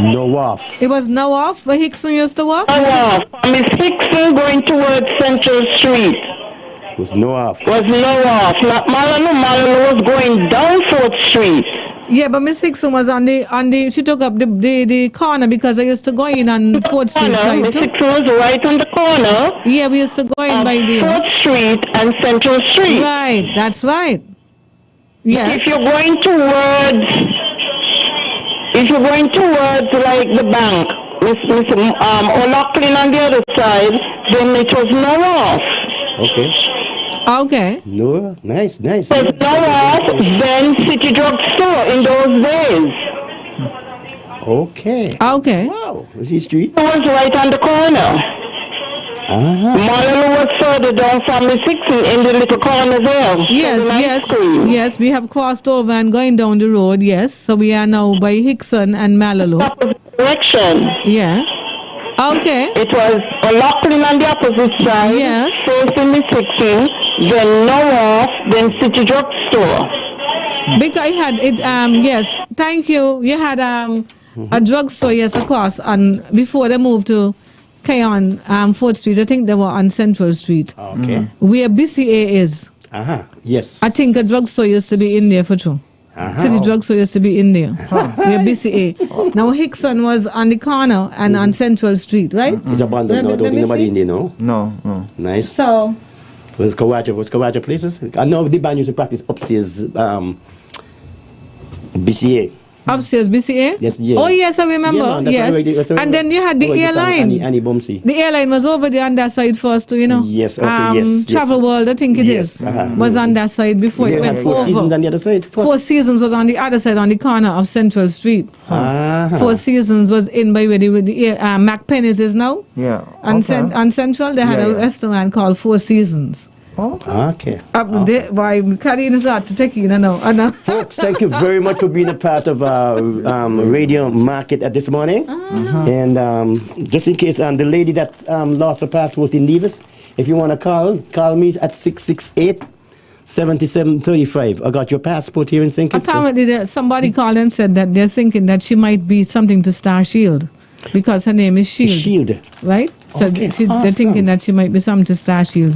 No off. It was no off where Hickson used to work? No off. Miss Hickson going towards Central Street. Was no off. Was no off. Not Malano. Malano was going down 4th Street. Yeah, but Miss Hickson was on the she took up the corner because I used to go in on 4th Street side Miss too. Hickson was right on the corner. Yeah, we used to go in by the 4th Street and Central Street. Right, that's right. Yes. If you're going towards like the bank, Miss O'Loughlin on the other side, then it was no off. Okay. Okay. No, nice. It was no off, then City Drug Store in those days. Okay. Okay. Wow. Was he street? It was right on the corner. Malala was further down from the 16 in the little corner there. Yes, we have crossed over and going down the road, yes. So we are now by Hickson and Malalo. Direction. Yeah. Okay. It was O'Loughlin on the opposite side. Yes. Facing the 16, then North, then City Drugstore. Because I had it, yes, thank you. You had a drugstore, yes, across, and before they moved to Kayon, 4th Street, I think they were on Central Street. Okay. Where BCA is. Yes. I think a drugstore used to be in there for true. City drugstore used to be in there. Where BCA. Now Hickson was on the corner and on Central Street, right? It's abandoned. No, I don't think nobody in there, no? No. Nice. So. What's Kawaja places? I know the band used to practice upstairs, BCA. Upstairs, BCA? Yes, yeah. Oh, yes, I remember. Yeah, yes. And then you had the airline. Annie Bumsey. The airline was over there on that side first, you know. Yes, okay, yes. Travel World, I think it is. Was on that side before it went Four over. Seasons on the other side. Four Seasons was on the other side, on the corner of Central Street. Four Seasons was in by where the Mac Penny's is now. Yeah. On Central, they had a restaurant called Four Seasons. Okay. Up there, why Karine is out to take you, no. Folks, thank you very much for being a part of our radio market at this morning. And just in case the lady that lost her passport in Nevis, if you want to call me at 668-7735. I got your passport here in St. Kitts. Apparently, somebody called and said that they're thinking that she might be something to Star Shield because her name is Shield. Right? So Okay, they're thinking that she might be something to Star Shield.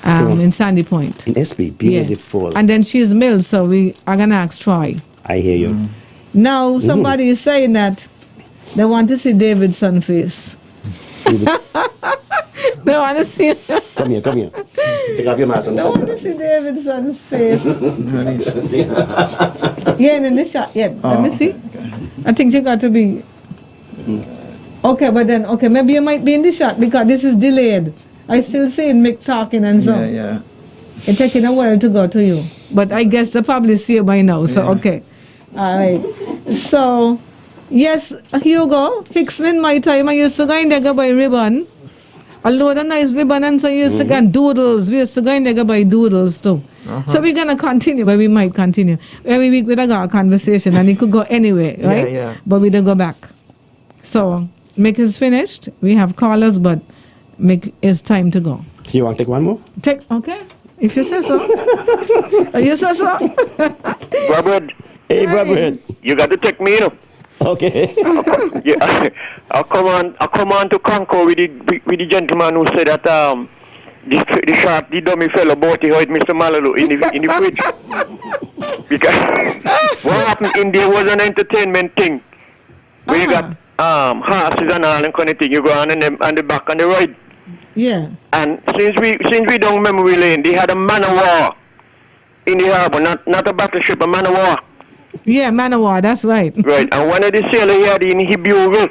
In Sandy Point. In SB, beautiful. And then she's Mills, so we are going to ask Troy. I hear you. Now, somebody is saying that they want to see David's son face. They want to see... Come here. Take off your mask. They want to see David's son's face. Yeah, in the shot. Yeah, let me see. Okay. I think you got to be... Okay, but then, maybe you might be in the shot because this is delayed. I still see Mick talking and so. Yeah. It's taking a while to go to you. But I guess they probably see you by now, so okay. All right. So, yes, Hugo, Hickson in my time, I used to go in there go buy ribbon. A load of nice ribbon and so I used to get doodles. We used to go in there go buy doodles too. So we're going to continue, but we might continue. Every week we're going to have a conversation and it could go anywhere, right? Yeah. But we don't go back. So, Mick is finished. We have callers, but Mick, it's time to go. So you want to take one more? Okay. If you say so. You say so. Robert. Hey, Robert. You got to take me, you know. Okay. I'll come on to Concord with the gentleman who said that the dummy fellow bought it out Mr. Malalo in the fridge. Because what happened in there was an entertainment thing. Where you got horses and all and kind of thing. You go on the back on the ride. Yeah. And since we don't memory lane, they had a man of war in the harbor, not a battleship, a man of war. Yeah, man of war, that's right. Right, and one of the sailors, he had in his bugle,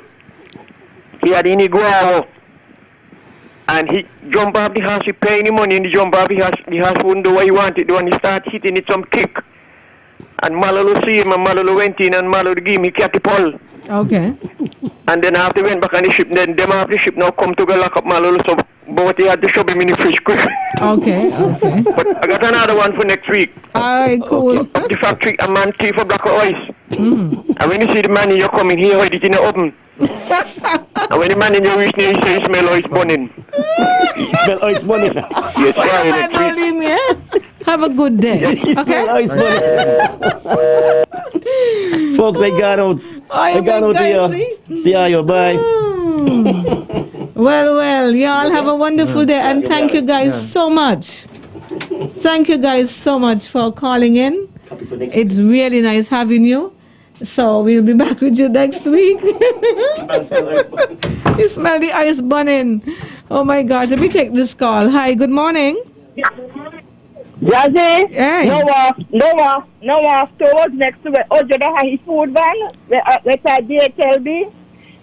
he had in his guava, and he jumped off the horse, he paying him money, and he jumped off the horse wouldn't do what he wanted to, and he started hitting it some kick. And Malalo see him, and Malalo went in, and Malalo gave him, he kept the pole. Okay. And then after went back on the ship, then them off the ship now come to go lock up Malalo, so but he had to shove him in the fridge quick. Okay. But I got another one for next week. Alright, cool. Okay. The factory, a man thief for black ice. And when you see the manager coming, he hide it in the oven. And when the manager reach there, he say, he smell ice burning. You smell ice burning? Yes, right. Don't leave me, eh? Have a good day. Okay? Ice burning. Folks, I got out. I got out here. See you, bye. Well, y'all have a wonderful day and thank you guys so much. Thank you guys so much for calling in. It's really nice having you. So we'll be back with you next week. You smell the ice burning. Oh my God, let me take this call. Hi, good morning. Jazzy, hey. No more stores next to where Ojoda has his food van, where DHLB.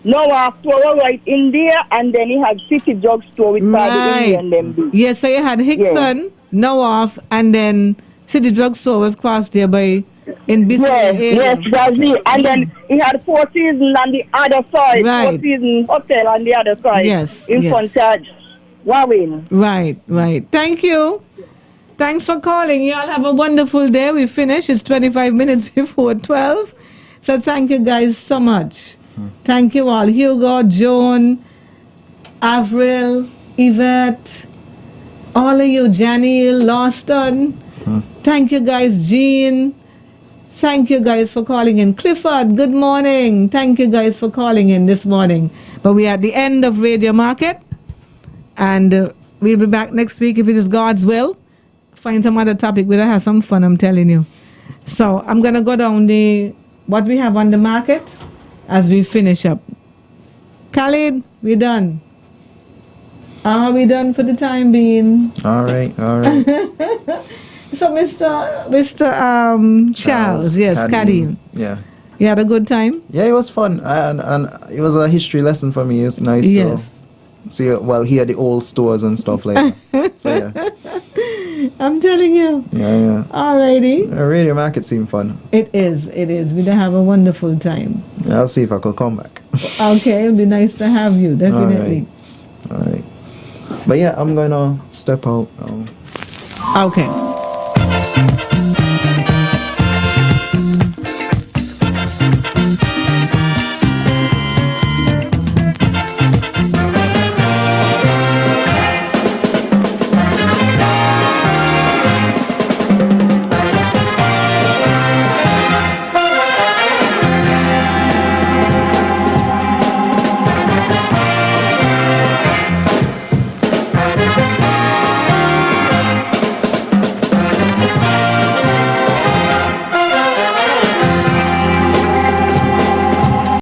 No more store right in there, and then he had City Drugstore with Party and them. Yes, so you had Hickson, Noah, and then City Drugstore was crossed there by in business. Yes, Jazzy. And then he had Four Seasons on the other side. Right. Four Seasons Hotel on the other side. Yes. In Frontage. Wawin. Right. Thank you. Thanks for calling. You all have a wonderful day. We finished. It's 25 minutes before 12. So thank you guys so much. Thank you all. Hugo, Joan, Avril, Yvette, all of you, Janelle, Lawston. Thank you guys, Jean. Thank you guys for calling in. Clifford, good morning. Thank you guys for calling in this morning. But we are at the end of Radio Market. And we'll be back next week if it is God's will. Find some other topic. We'll have some fun, I'm telling you. So I'm going to go down what we have on the market as we finish up. Khalid, we're done. Are we done for the time being? All right. So Mr. Charles, yes, Kadim. Yeah. You had a good time? Yeah, it was fun. And it was a history lesson for me. It's nice to see, hear the old stores and stuff like that. So, yeah. I'm telling you. Yeah. Alrighty. Radio Market seemed fun. It is. We'll have a wonderful time. I'll see if I could come back. Okay, it'll be nice to have you, definitely. All right. But yeah, I'm going to step out now. Okay.